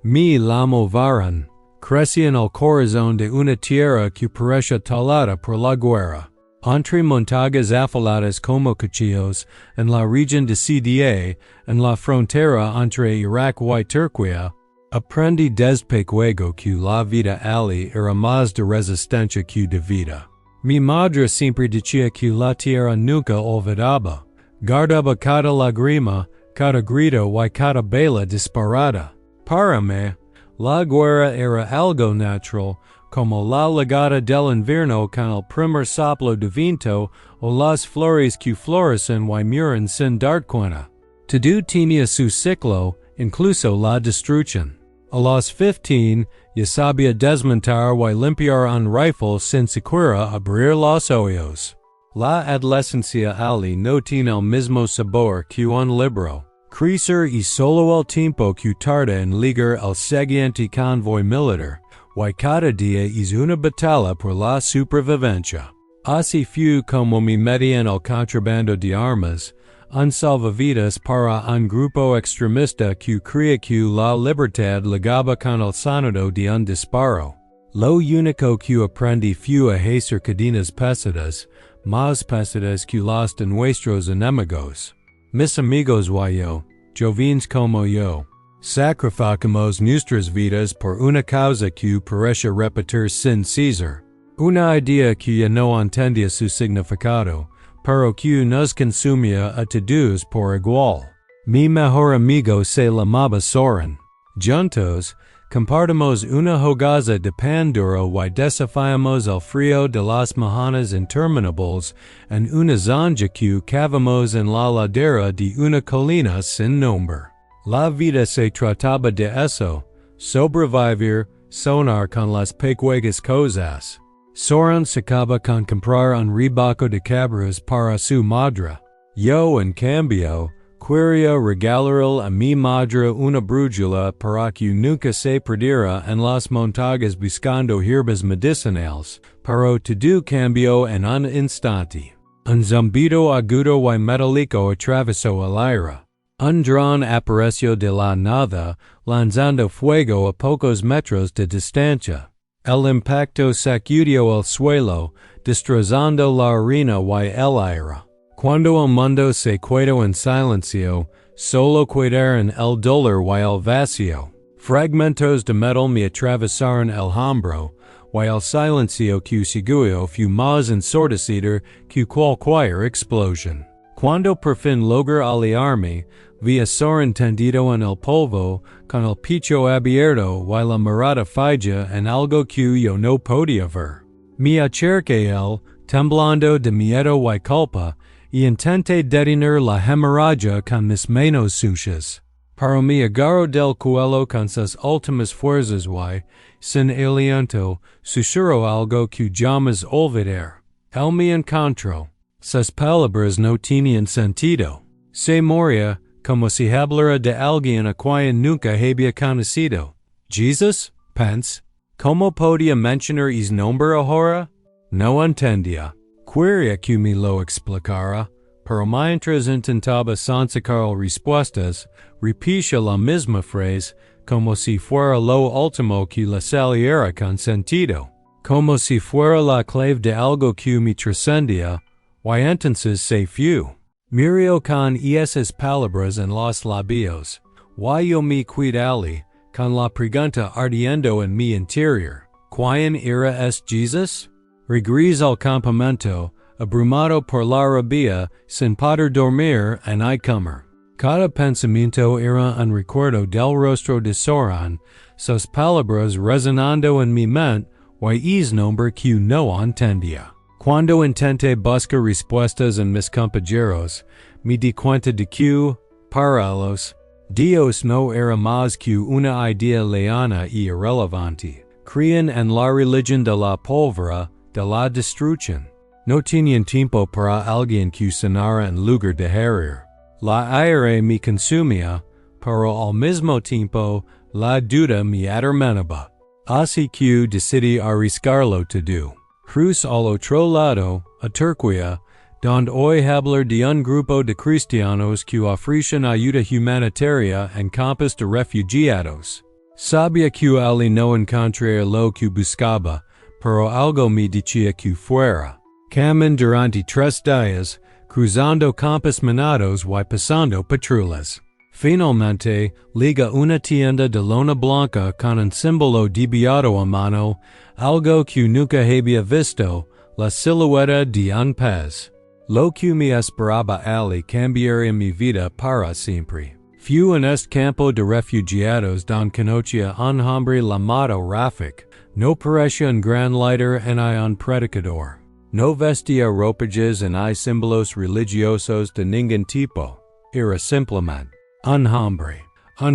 Mi la movaran, crecían al corazón de una tierra que parecía talada por la guerra. Entre montañas afaladas como cuchillos, en la región de CDA, en la frontera entre Irak y Turquía, aprendí desde juego que la vida allí era más de resistencia que de vida. Mi madre siempre decía que la tierra nunca olvidaba, guardaba cada lágrima, cada grito y cada bala disparada. Para mí, la guerra era algo natural, como la llegada del invierno con el primer soplo de viento o las flores que florecen y mueren sin dar cuenta. Todo tenía su ciclo, incluso la destrucción. A los 15, ya sabía desmontar y limpiar un rifle sin siquiera abrir los ojos. La adolescencia allí no tiene el mismo sabor que un libro. Crecer y solo el tiempo que tarda en ligar el siguiente convoy militar, y cada día es una batalla por la supervivencia. Así fue como me metí en el contrabando de armas, un salvavidas para un grupo extremista que creía que la libertad ligaba con el sonido de un disparo. Lo único que aprendí fue a hacer cadenas pesadas, más pesadas que las de nuestros enemigos. Mis amigos y yo, jóvenes como yo, sacrificamos nuestras vidas por una causa que parece repetir sin cesar. Una idea que ya no entendía su significado, pero que nos consumía a todos por igual. Mi mejor amigo se llamaba Soren. Juntos, compartimos una hogaza de pan duro y desafiamos el frío de las mañanas interminables en una zanja que cavamos en la ladera de una colina sin nombre. La vida se trataba de eso, sobrevivir, sonar con las pequeñas cosas. Soren se acaba con comprar un rebaco de cabras para su madre. Yo, en cambio, quería regalar a mi madre una brújula para que nunca se perdiera en las montañas buscando hierbas medicinales, pero todo cambió en un instante. Un zumbido agudo y metálico atravesó el aire. Un dron apareció de la nada, lanzando fuego a pocos metros de distancia. El impacto sacudió el suelo, destrozando la arena y el aire. Cuando el mundo se quedó en silencio, solo quedaron el dolor y el vacío. Fragmentos de metal me atravesaron el hombro, y el silencio que siguió fue más ensordecedor que cualquier explosión. Cuando por fin logré aliarme, vi a Soren tendido en el polvo, con el pecho abierto y la mirada fija en algo que yo no podía ver. Me acerqué a él, temblando de miedo y culpa, y intenté detener la hemorragia con mis manos sucias. Pero me agarró del cuello con sus últimas fuerzas y, sin aliento, susurró algo que jamás olvidaré. Él me encontró. Sus palabras no tenían sentido. Se moría, como si hablara de alguien a quien nunca había conocido. ¿Jesús? Pense. ¿Cómo podía mencionar ese nombre ahora? No entendía. Quería que me lo explicara, pero mientras intentaba sacar respuestas, repetía la misma frase, como si fuera lo último que le saliera con sentido. Como si fuera la clave de algo que me trascendía, y entonces se fue. Murió con esas palabras en los labios, y yo me quedé con la pregunta ardiendo en mi interior. ¿Quién era Jesús? Regresé al campamento, abrumado por la rabia, sin poder dormir en y comer. Cada pensamiento era un recuerdo del rostro de Soren, sus palabras resonando en mi mente, y es nombre que no entendía. Cuando intenté buscar respuestas en mis compañeros, me di cuenta de que, para ellos, Dios no era más que una idea lejana y irrelevante. Creían en la religión de la pólvora, de la destrucción. No tenían tiempo para alguien que sanara en lugar de herir. La aire me consumía, pero al mismo tiempo, la duda me atormentaba. Así que decidí arriesgarlo todo. Crucé al otro lado, a Turquía, donde hoy hablar de un grupo de cristianos que ofrecen ayuda humanitaria en campos de refugiados. Sabía que ali no encontré lo que buscaba, pero algo me decía que fuera. Camin durante 3 días, cruzando campos minados y pasando patrullas. Finalmente, liga una tienda de lona blanca con un símbolo dibujado a mano, algo que nunca había visto, la silueta de un pez. Lo que me esperaba ali cambiaría mi vida para siempre. Fui en este campo de refugiados don conocía un hombre llamado Rafik, no parecía un gran líder ni un predicador. No vestía ropajes ni símbolos religiosos de ningún tipo, era simplemente un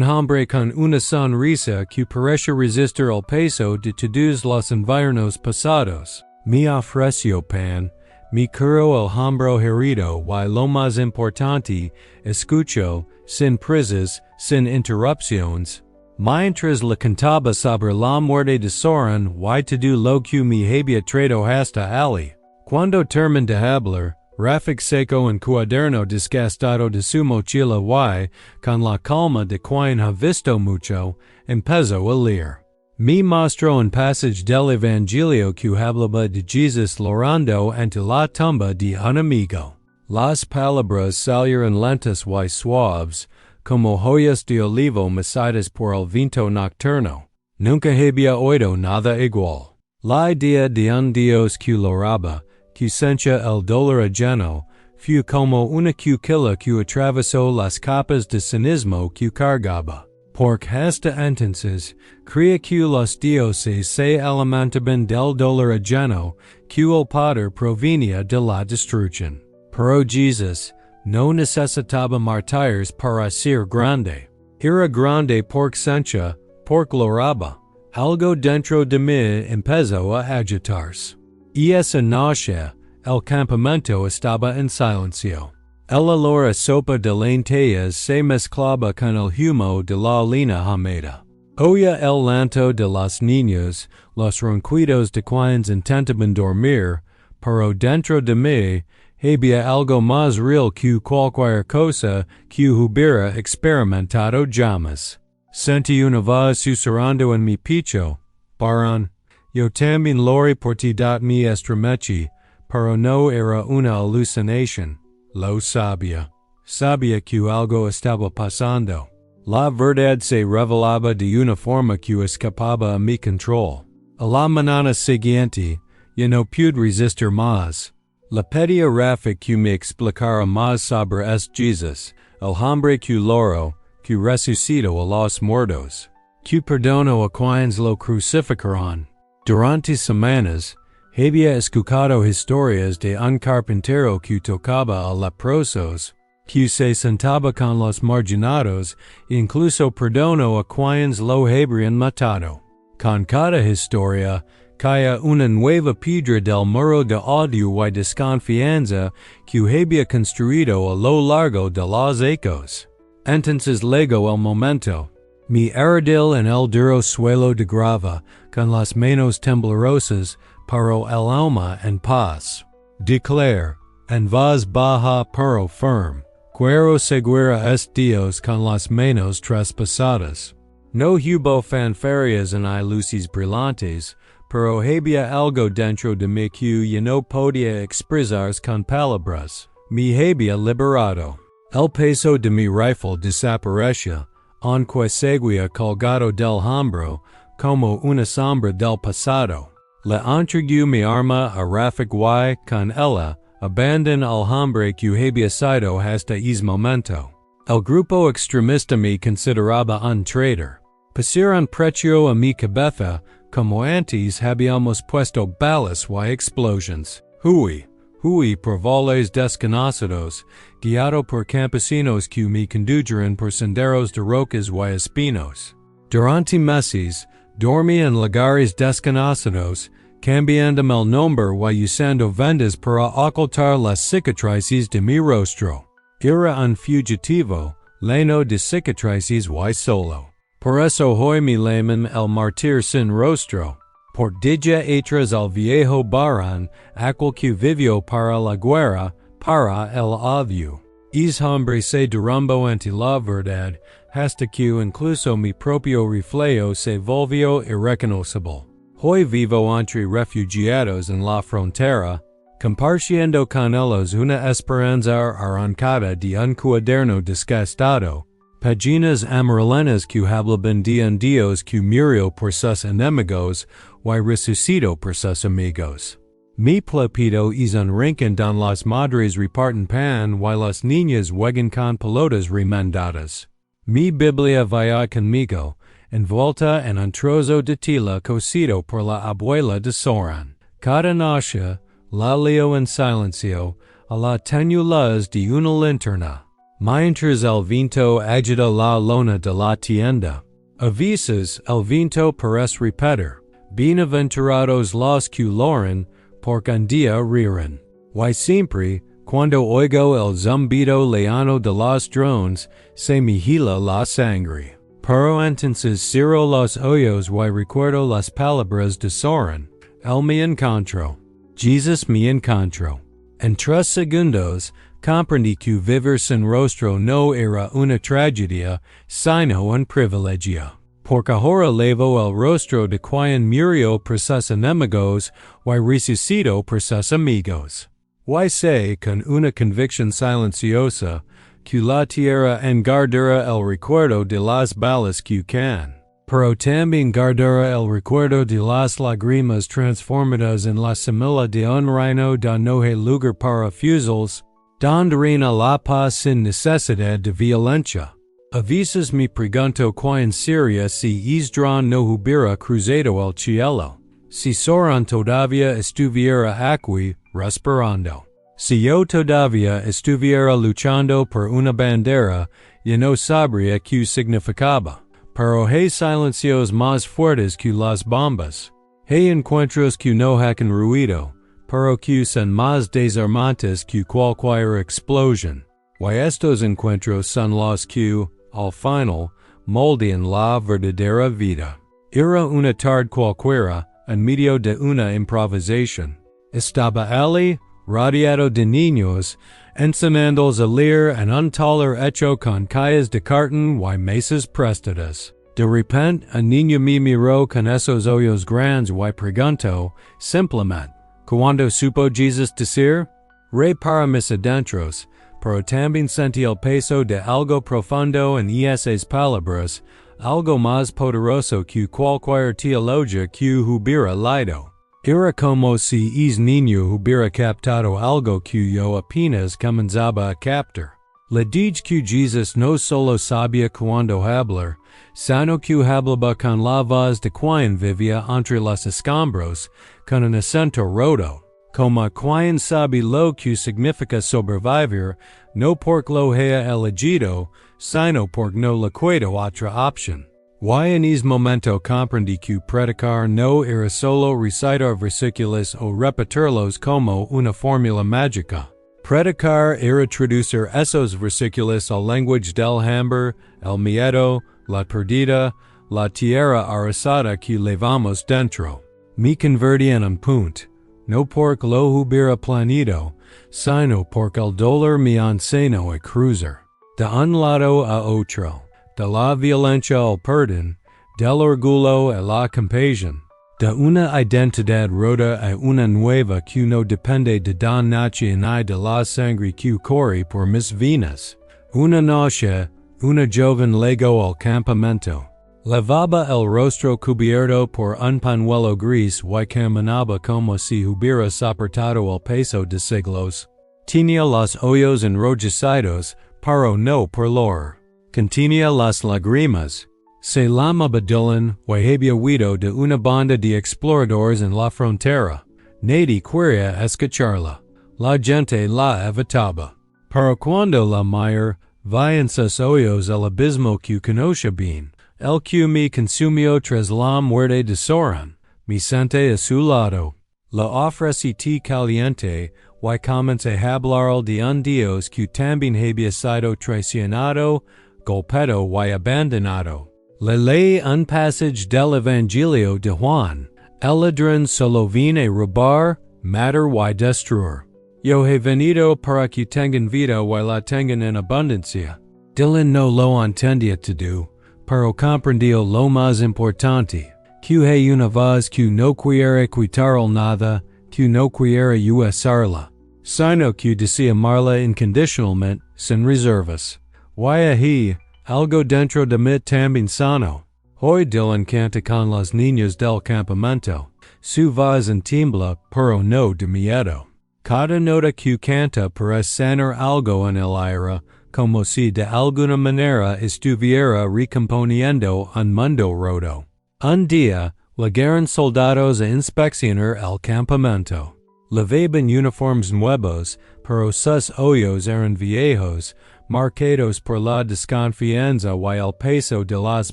hombre con una sonrisa que parecía resistir el peso de todos los inviernos pasados. Me ofreció pan, me curó el hombro herido y lo más importante, escuchó, sin prisas, sin interrupciones. Mientras le cantaba sobre la muerte de Soren y todo lo que me había traído hasta ali. Cuando terminó de hablar, Rafik sacó un cuaderno desgastado de su mochila y, con la calma de quien ha visto mucho, empezó a leer. Me mostró un pasaje del evangelio que hablaba de Jesús llorando ante la tumba de un amigo. Las palabras salieron lentas y suaves, como hojas de olivo mecidas por el viento nocturno. Nunca había oído nada igual. La idea de un Dios que lloraba, que sentía el dolor ajeno, fue como una cuquilla que atravesó las capas de cinismo que cargaba. Porque hasta entonces, creía que los dioses se alimentaban del dolor ajeno, que el poder provenía de la destrucción. Pero Jesús no necesitaba mártires para ser grande. Era grande porque sentía, porque lloraba. Algo dentro de mí empezó a agitarse. Y esa noche, el campamento estaba en silencio. El olor a sopa de lentejas se mezclaba con el humo de la leña humeda. Oía el llanto de los niños, los ronquidos de quienes intentaban dormir, pero dentro de mí había algo más real que cualquier cosa que hubiera experimentado jamás. Sentí una voz susurrando en mi pecho, Baron, yo también lo por ti me estremecí, pero no era una alucinación. Lo sabía. Sabía que algo estaba pasando. La verdad se revelaba de una forma que escapaba a mi control. A la mañana siguiente, yo no pude resistir más. Le pedí a Rafik que me explicara más sobre Jesús, el hombre que lloró, que resucitó a los muertos, que perdonó a quienes lo crucificaron. Durante semanas, había escuchado historias de un carpintero que tocaba a leprosos, que se sentaba con los marginados e incluso perdonó a quienes lo habrían matado. Con cada historia, caía una nueva piedra del muro de odio y desconfianza que había construido a lo largo de los ecos. Entonces llegó el momento. Me arrodillé en el duro suelo de grava, con las manos temblorosas, pero el alma en paz. Declare, en voz baja pero firme, quiero seguir a Dios con las manos traspasadas. No hubo fanfarrias ni luces brillantes, pero había algo dentro de mí que yo no podía expresar con palabras. Me había liberado. El peso de mi rifle desapareció, aunque seguía colgado del hombro, como una sombra del pasado. Le entregué mi arma a Rafik y, con ella, abandoné al hombre que había sido hasta ese momento. El grupo extremista me consideraba un traitor. Pusieron precio a mi cabeza, como antes habíamos puesto balas y explosions. Huí por valles desconocidos, guiado por campesinos que me condujeron por senderos de rocas y espinos. Durante meses, dormí en lugares desconocidos, cambiando el nombre y usando vendas para ocultar las cicatrices de mi rostro. Era un fugitivo, lleno de cicatrices y solo. Por eso hoy me llaman el mártir sin rostro. Por dicha atrás al viejo Baron, aquel que vivió para la guerra, para el odio. Ese hombre se derrumbó ante la verdad, hasta que incluso mi propio reflejo se volvió irreconocible. Hoy vivo entre refugiados en la frontera, compartiendo con ellos una esperanza arrancada de un cuaderno desgastado, páginas amarillentas que hablaban de un Dios que murió por sus enemigos y resucitó por sus amigos. Mi plepito es un rincón donde las madres reparten pan y las niñas juegan con pelotas remendadas. Mi Biblia vaya conmigo, envuelta en un trozo de tela cosido por la abuela de Soran. Cada noche, la leo en silencio, a la tenue luz de una linterna. Mientras el viento agita la lona de la tienda. A veces, el viento parece repetir, bienaventurados los que loren, porque un día rirán. Y siempre, cuando oigo el zumbido lejano de los drones, se me hela la sangre. Pero entonces cierro los ojos y recuerdo las palabras de Soran. Él me encontró. Jesús me encontró. En 3 segundos, comprendí que vivir sin rostro no era una tragedia, sino un privilegio. Porque ahora levo el rostro de quien murió por sus enemigos y resucitó por sus amigos. Y sé con una convicción silenciosa que la tierra enguardará el recuerdo de las balas que can. Pero también guardará el recuerdo de las lágrimas transformadas en la semilla de un reino donde no hay lugar para fusiles, donde reina la paz sin necesidad de violencia. A veces me pregunto que en Siria si Esdras no hubiera cruzado el cielo, si Soran todavía estuviera aquí, respirando. Si yo todavía estuviera luchando por una bandera, yo no sabría qué significaba. Pero hay silencios más fuertes que las bombas. Hay encuentros que no hacen ruido, pero que son más desarmantes que cualquier explosión. Y estos encuentros son los que, al final, moldean la verdadera vida. Era una tarde cualquiera, en medio de una improvisación. Estaba allí, rodeado de niños, enseñando a leer en un taller hecho con calles de cartón y mesas prestadas. De repente, un niño me miró con esos ojos grandes y preguntó, simplemente, ¿cuándo supo Jesús decir? Re para mis adentros, pero también sentí el peso de algo profundo en esas palabras, algo más poderoso que cualquier teología que hubiera leído. Era como si ese niño hubiera captado algo que yo apenas comenzaba a captar. Le dije que Jesús no solo sabía cuándo hablar, sino que hablaba con la voz de quien vivía entre los escombros, con un acento roto, como quien sabe lo que significa sobrevivir, no porque lo haya elegido, sino porque no le queda otra opción. Y en ese momento comprendí que predicar no era solo recitar versículos o repetirlos como una fórmula mágica. Predicar era traducir esos versículos al lenguaje del hambre, el miedo, la perdida, la tierra arrasada que llevamos dentro. Me convertí en un punto, no porque lo hubiera planeado, sino porque el dolor me enseñó a cruzar. De un lado a otro. De la violencia al perdón, del orgullo a la compasión, de una identidad rota a una nueva que no depende de don nace ni de la sangre que corre por mis venas. Una noche, una joven llegó al campamento. Levaba el rostro cubierto por un pañuelo gris y caminaba como si hubiera soportado el peso de siglos. Tenía los ojos enrojecidos, pero no por dolor. Contenía las lágrimas. Se llama Dylan y había huido de una banda de exploradores en la frontera. Nadie quería escucharla. La gente la evitaba. Pero cuando la mayor vi en sus ojos el abismo que conoce bien, el que me consumió tras la muerte de Soran, me senté a su lado. Le ofrecí té caliente y comencé a hablar de un Dios que también había sido traicionado, golpeado y abandonado. Le leí un passage del evangelio de Juan. El ladrón solo viene a robar, matar y destruir. Yo he venido para que tengan vida y la tengan en abundancia. Dylan no lo entendia to do, pero comprendió lo más importante, que hay una voz que no quiere quitarle nada, que no quiere usarla, sino que desea amarla incondicionalmente, sin reservas. Why he, algo dentro de mí también sano. Hoy Dylan canta con los niños del campamento. Su voz tiembla, pero no de miedo. Cada nota que canta parece sanar algo en el aire, como si de alguna manera estuviera recomponiendo un mundo roto. Un día, llegaron soldados a inspeccionar el campamento. Llevaban uniformes nuevos, pero sus ojos eran viejos, marcados por la desconfianza y el peso de las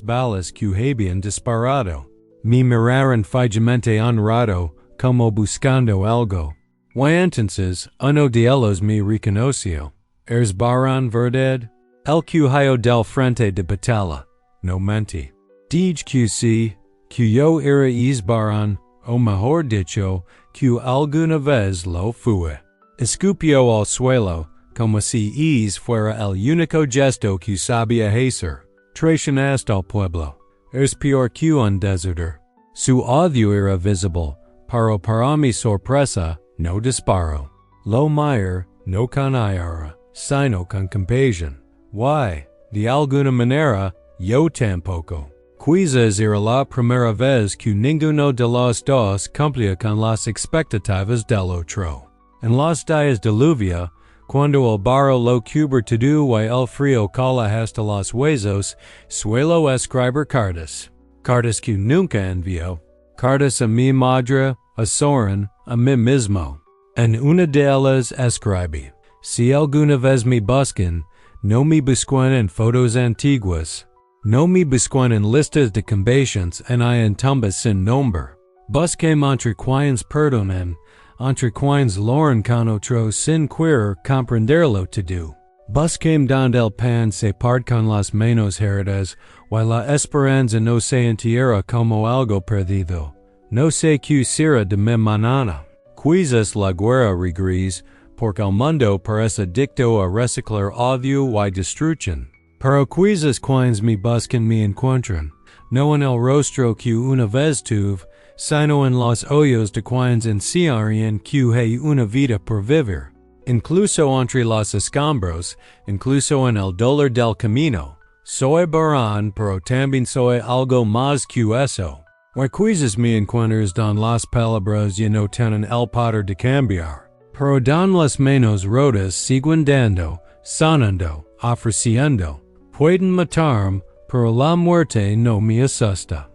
balas que habían disparado. Me miraron fijamente un rato, como buscando algo. Y entonces, uno de ellos me reconoció. ¿Eres Baran, verdad? El cuello del frente de batalla. No mentí. Dije que sí, que yo era Baran, o mejor dicho, que alguna vez lo fue. Escupió al suelo, como si fuera el único gesto que sabía hacer. Traicionaste al pueblo. Es peor que un desertor. Su odio era visible, pero para mi sorpresa, no disparó. Lo mire, no con ira, sino con compasión. Why, de alguna manera, yo tampoco. Quizás era la primera vez que ninguno de los dos cumplía con las expectativas del otro. En los días de lluvia, cuando el barro lo cubre todo y el frío cala hasta los huesos, suelo escribir cartas. Cartas que nunca envío. Cartas a mi madre, a Soren, a mí mismo. En una de ellas escribí: si alguna vez me buscan, no me busquen en fotos antiguas. No me busquen en listas de conventions en tumbas sin nombre. Busquem entre quienes perdonan, entre quienes loren con otros sin querer comprenderlo todo. Busquem donde el pan se parte con las manos heridas, y la esperanza no se entierra como algo perdido. No sé qué será de mi mañana. Quizás la guerra regrese, porque el mundo parece adicto a reciclar odio y destrucción. Pero quizás quienes me buscan me encuentran, no en el rostro que una vez tuve, sino en los ojos de quienes enseñarían que hay una vida por vivir. Incluso entre los escombros, incluso en el dolor del camino. Soy Baran, pero también soy algo más que eso. Y quizás me encuentras don las palabras y no tienen el poder de cambiar. Pero don las manos rotas siguen dando, sanando, ofreciendo. Pueden matarme, pero la muerte no me asusta.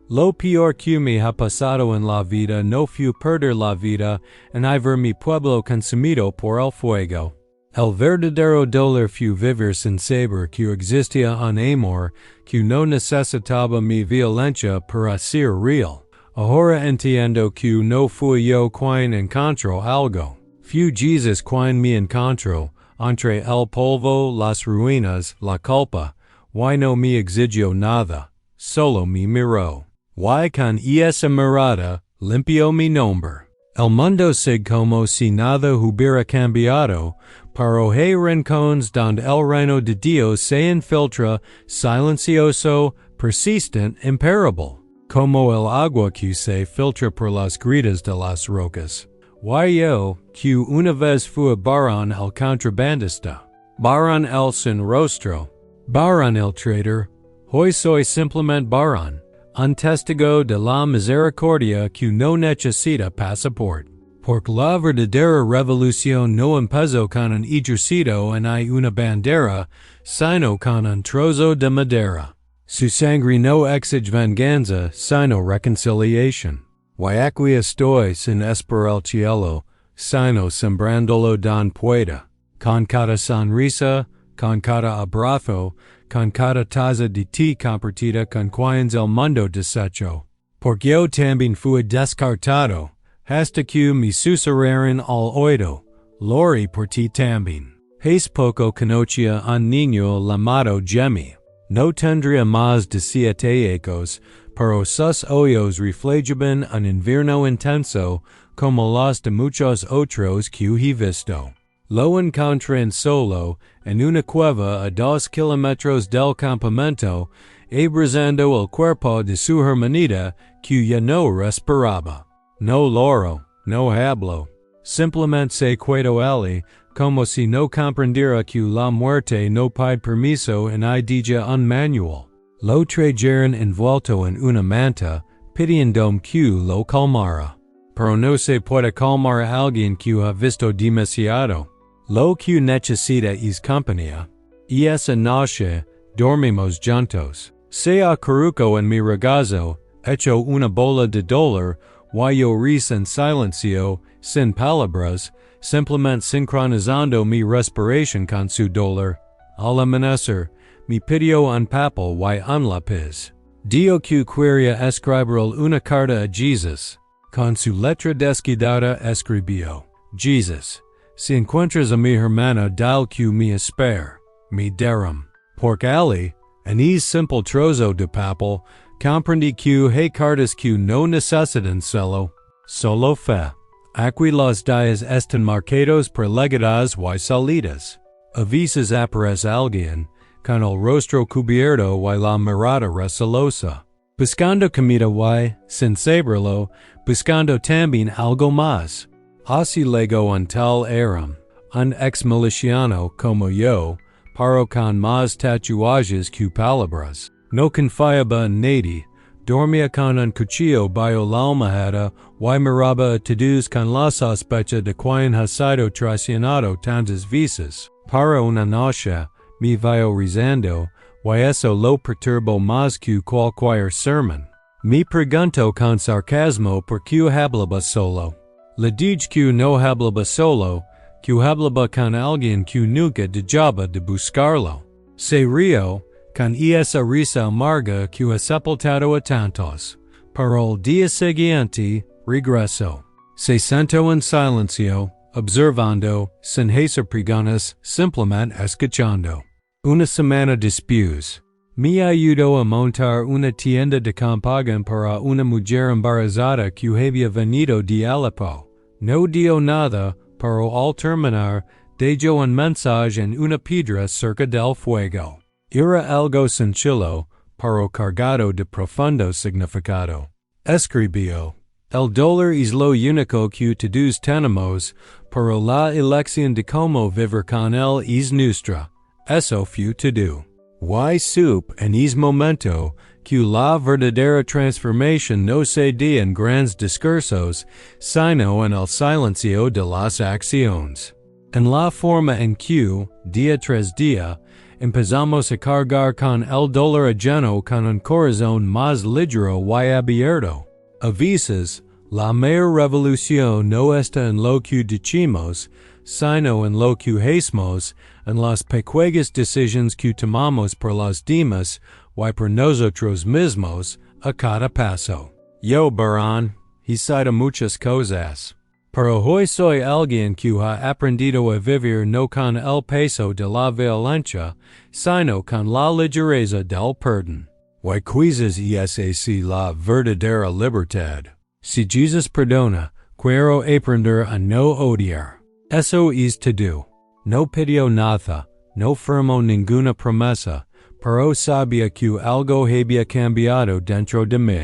Lo peor que me ha pasado en la vida no fue perder la vida en ver mi pueblo consumido por el fuego. El verdadero dolor fue vivir sin saber que existía un amor que no necesitaba mi violencia para ser real. Ahora entiendo que no fui yo quien encontró algo. Fue Jesús quien me encontró, entre el polvo, las ruinas, la culpa, y no me exigió nada, solo me miró. Y con esa mirada, limpió mi nombre. El mundo sigue como si nada hubiera cambiado, pero hay rincones donde el reino de Dios se infiltra, silencioso, persistent, imparable, como el agua que se filtra por las grietas de las rocas. Y yo, que una vez fui Baran el contrabandista, Baran el sin rostro, Baran el traitor, hoy soy simplemente Baran, un testigo de la misericordia que no necesita pasaporte. Porque la verdadera revolución no empezó con un ejército en una bandera, sino con un trozo de madera. Su sangre no exige venganza, sino reconciliación. Y aquí estoy sin esperar el cielo, sino sembrándolo don puede. Con cada sonrisa, con cada abrazo, con cada taza de té compartida con quienes el mundo desechó. Porque yo también fui descartado, hasta que me susurraron al oído, Lori por ti también. Hace poco conocía un niño llamado Jemmy. No tendría más de 7 años, pero sus ojos reflejaban un invierno intenso como los de muchos otros que he visto. lo encontré en solo, en una cueva a 2 kilómetros del campamento, abrazando el cuerpo de su hermanita, que ya no respiraba. No loro, no hablo. Simplemente se quedó allí, como si no comprendiera que la muerte no pide permiso en idea un manual. Lo trajeron envuelto en una manta, pidiendo que lo calmara. Pero no se puede calmar a alguien que ha visto demasiado. Lo que necesita es compañía. Y esa noche, dormimos juntos. Se acurrucó en mi regazo, hecho una bola de dolor, yo risa en silencio, sin palabras, simplemente sincronizando mi respiración con su dolor. Al amanecer, me pidió un papel un lápiz. Dio que quería escribir una carta a Jesús. Con su letra descuidada escribió: Jesús, si encuentras a mi hermana, dile que me espera. Me deram. Porque allí, en ese simple trozo de papel, comprendí que hay cartas que no necesitan celo, solo fe. Aquí los días están marcados por llegadas y salidas. A veces aparece alguien, con el rostro cubierto y la mirada recelosa, buscando comida y, sin saberlo, buscando también algo más. Así luego un tal eram, un ex-miliciano como yo, pero con más tatuajes que palabras. No confiaba en nadie, dormía con un cuchillo bajo la almohada y miraba a todos con la sospecha de quien ha sido traicionado tantas veces. Para una noche, me veo rezando, y eso lo perturbó más que cualquier sermón. Me pregunto con sarcasmo por qué hablaba solo. Le dije que no hablaba solo, que hablaba con alguien que nunca dejaba de buscarlo. Se rió, con esa risa amarga que ha sepultado a tantos. Pero el día siguiente, regresó. Se sentó en silencio, observando, sin hacer preguntas, simplemente escuchando. Una semana después, me ayudó a montar una tienda de campaña para una mujer embarazada que había venido de Alepo. No dio nada, pero al terminar, dejó un mensaje en una piedra cerca del fuego. Era algo sencillo, pero cargado de profundo significado. Escribió: El dolor es lo único que todos tenemos, pero la elección de cómo vivir con él es nuestra. Eso fue todo. Y supe en ese momento que la verdadera transformación no se da en grandes discursos, sino en el silencio de las acciones. En la forma en que, día tras día, empezamos a cargar con el dolor ajeno con un corazón más ligero y abierto. A veces, la mayor revolución no está en lo que decimos, sino en lo que hacemos, en las pequeñas decisiones que tomamos por los demás y por nosotros mismos a cada paso. Yo, Barón, he sido muchas cosas, pero hoy soy alguien que ha aprendido a vivir no con el peso de la violencia, sino con la ligereza del perdón. Y quizás es la verdadera libertad. Si Jesús perdona, quiero aprender a no odiar. Eso es todo. No pidió nada, no firmó ninguna promesa, pero sabía que algo había cambiado dentro de mí.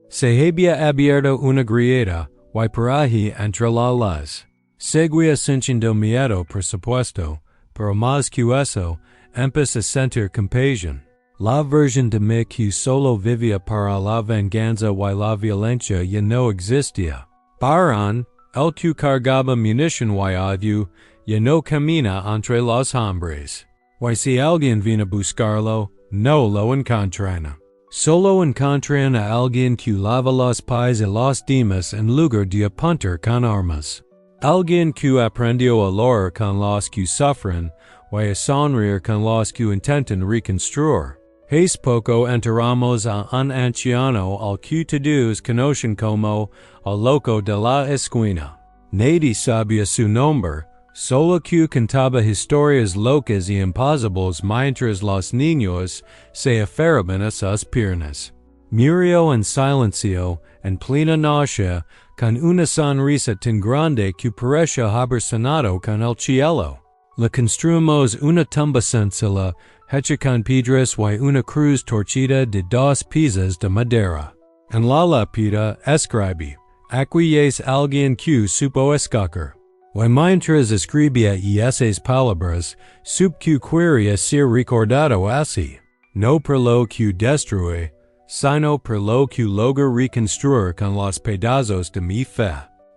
Se había abierto una grieta, y por ahí entró la luz. Seguía sintiendo miedo, por supuesto, pero más que eso, empecé a sentir compasión. La versión de mí que solo vivía para la venganza y la violencia ya no existía. Barón, el que cargaba munición y odio, ya no camina entre los hombres. Y si alguien viene a buscarlo, no lo encontrará. Solo encontrarán a alguien que lava los pies y los demás en lugar de apuntar con armas. Alguien que aprendió a lorar con los que sufren y a sonreír con los que intentan reconstruir. Hace poco enterramos a un anciano al que todos conocen como el loco de la esquina. Nadie sabía su nombre, solo que contaba historias locas y imposibles mientras los niños se aferraban a sus piernas. Murió en silencio, en plena noche, con una sonrisa tan grande que parece haber sonado con el cielo. La construimos una tumba sencilla, hecha con piedras y una cruz torcida de 2 piezas de madera. En la lápida escribí, aquí es alguien que supo escoger. Y mientras escribía esas palabras, sup que quería ser recordado así, no por lo que destruye, sino por lo que logra reconstruir con los pedazos de mi fe.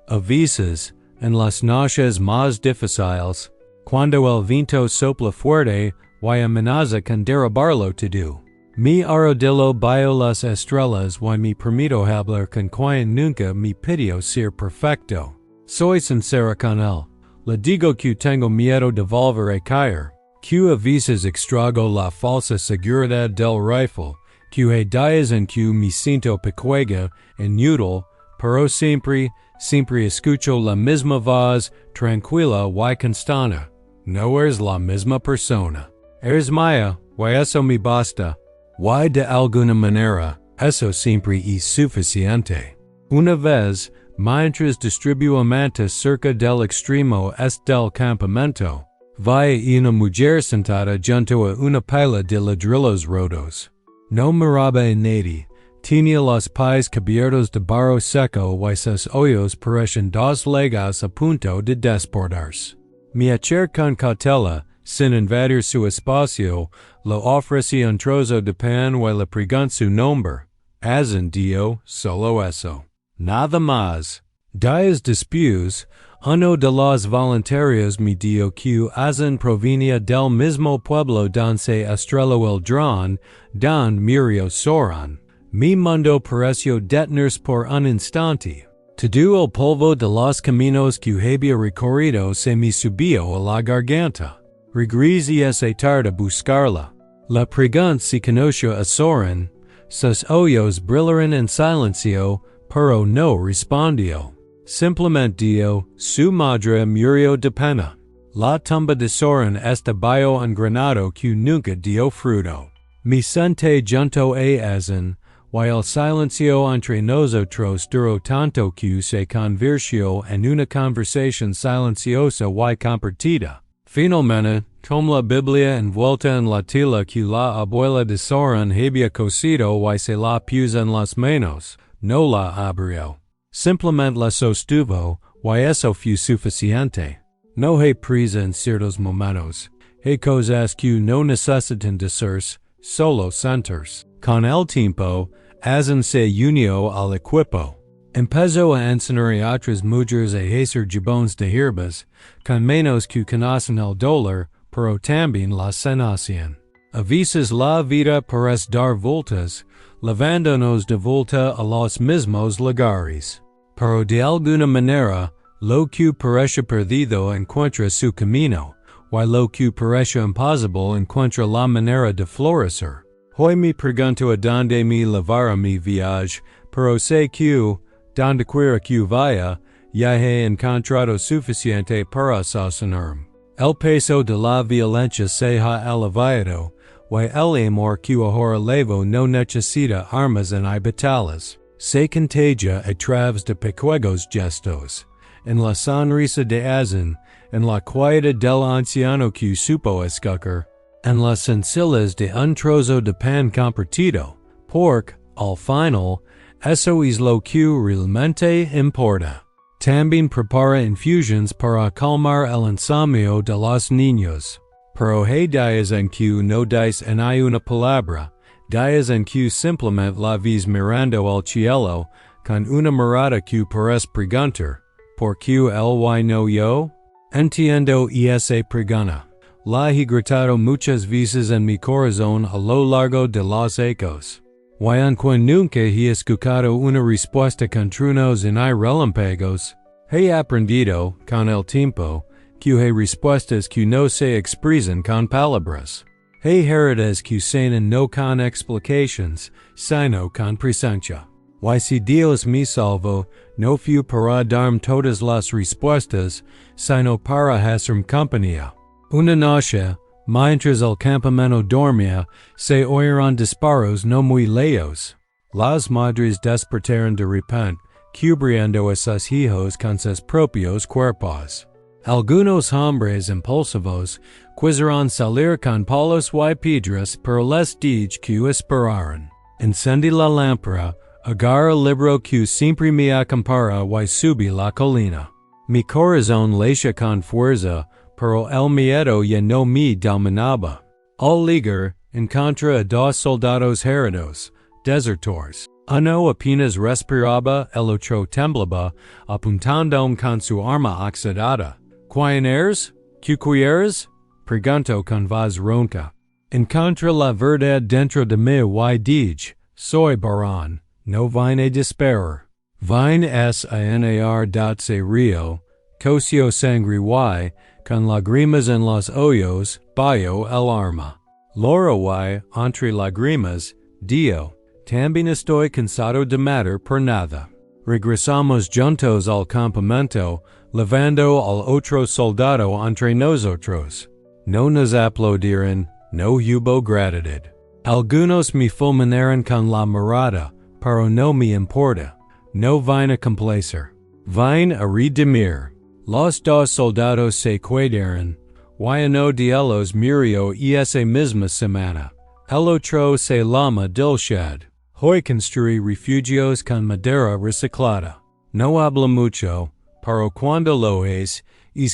A veces, en las noches más difíciles, cuando el viento sopla fuerte y amenaza con derribarlo todo, mi arrodillo bajo las estrellas y me permito hablar con quien nunca me pidió ser perfecto. Soy sincero con él. Le digo que tengo miedo de volver a caer, que a veces extrago la falsa seguridad del rifle, que hay días en que me siento pequeño, inútil, pero siempre escucho la misma voz, tranquila y constante. No eres la misma persona. Eres mía, y eso me basta. Y de alguna manera, eso siempre es suficiente. Una vez, mientras distribuo mantas cerca del extremo este del campamento, vi una mujer sentada junto a una pila de ladrillos rotos. No miraba a nadie, tenía los pies cubiertos de barro seco y sus ojos parecían 2 legos a punto de desportarse. Me acerqué con cautela, sin invadir su espacio, le ofrecí un trozo de pan y le pregunté su nombre. Azan dio solo eso. Nada más. Días después, uno de los voluntarios me dijo que Azan provenía del mismo pueblo donde se estrelló el dron, donde murió Soran. Mi mundo pareció detenerse por un instante. Todo el polvo de los caminos que había recorrido se me subió a la garganta. Regresé esa tarde a buscarla. Le pregunté si conoció a Soran. Sus ojos brillaron en silencio, pero no respondió. Simplemente dijo, su madre murió de pena. La tumba de Soran está bajo un granado que nunca dio fruto. Me senté junto a Azan, y el silencio entre nosotros duró tanto que se convirtió en una conversación silenciosa y compartida. Finalmente, como la Biblia envuelta en la tela que la abuela de Soran había cosido y se la puso en las manos, no la abrió. Simplemente la sostuvo, y eso fue suficiente. No hay prisa en ciertos momentos. Hay cosas que no necesitan decirse, solo sentirse. Con el tiempo, Azan se unió al equipo. Empezó a enseñar a otras mujeres a hacer jabones de hierbas, con menos que conocen el dolor, pero también la sanación. A veces la vida parece dar vueltas, llevándonos de vuelta a los mismos lugares. Pero de alguna manera, lo que parece perdido encuentra su camino, y lo que parece imposible encuentra la manera de florecer. Hoy me pregunto a dónde me llevará mi viaje, pero sé que, donde quiera que vaya, ya he encontrado suficiente para sostenerme. El peso de la violencia se ha elevado, y el amor que ahora levo no necesita armas inhabitables. Se contagia a través de pequeños gestos, en la sonrisa de Azan, en la quietud del anciano que supo escoger, en las sencillas de un trozo de pan compartido, porque, al final, eso es lo que realmente importa. También prepara infusiones para calmar el insomnio de los niños. Pero hay días en que no dice ni una palabra, días en que simplemente la ves mirando al cielo, con una mirada que parece preguntar, ¿por qué él y no yo? Entiendo esa pregunta. La he gritado muchas veces en mi corazón a lo largo de los ecos. Y aunque nunca he escuchado una respuesta con truenos y relámpagos, he aprendido, con el tiempo, que hay respuestas que no se expresan con palabras. Hay heridas que sanan no con explicaciones, sino con presencia. Y si Dios me salvó, no fue para darme todas las respuestas, sino para hacerme compañía. Una noche, mientras el campamento dormía, se oyeron disparos no muy lejos. Las madres despertaron de repente, cubriendo esos hijos con sus propios cuerpos. Algunos hombres impulsivos quisieron salir con palos y piedras, pero les dije que esperaron. Encendí la lámpara, agarré el libro que siempre me acompaña y subí la colina. Mi corazón latía con fuerza, pero el miedo ya no me dominaba. Al llegar, encontré a dos soldados heridos, desertores. Uno apenas respiraba, el otro temblaba, apuntando con su arma oxidada. ¿Quiénes? ¿Qué quieres? Preguntó con voz ronca. Encontré la verdad dentro de mí y dije, soy varón, no vine a desesperar. Vine sanar dotse río, cocio sangre y, con lágrimas en los ojos, bajo el arma. Loro y, entre lágrimas, dio, también estoy cansado de matar por nada. Regresamos juntos al campamento, levando al otro soldado entre nosotros. No nos aplaudieron, no hubo gratitud. Algunos me fulminaron con la mirada, pero no me importa. No vine a complacer. Vine a redimir. Los dos soldados se quedaron, y uno de ellos murió esa misma semana. El otro se llama Dilshad. Hoy construí refugios con madera reciclada. No hablo mucho, pero cuando lo es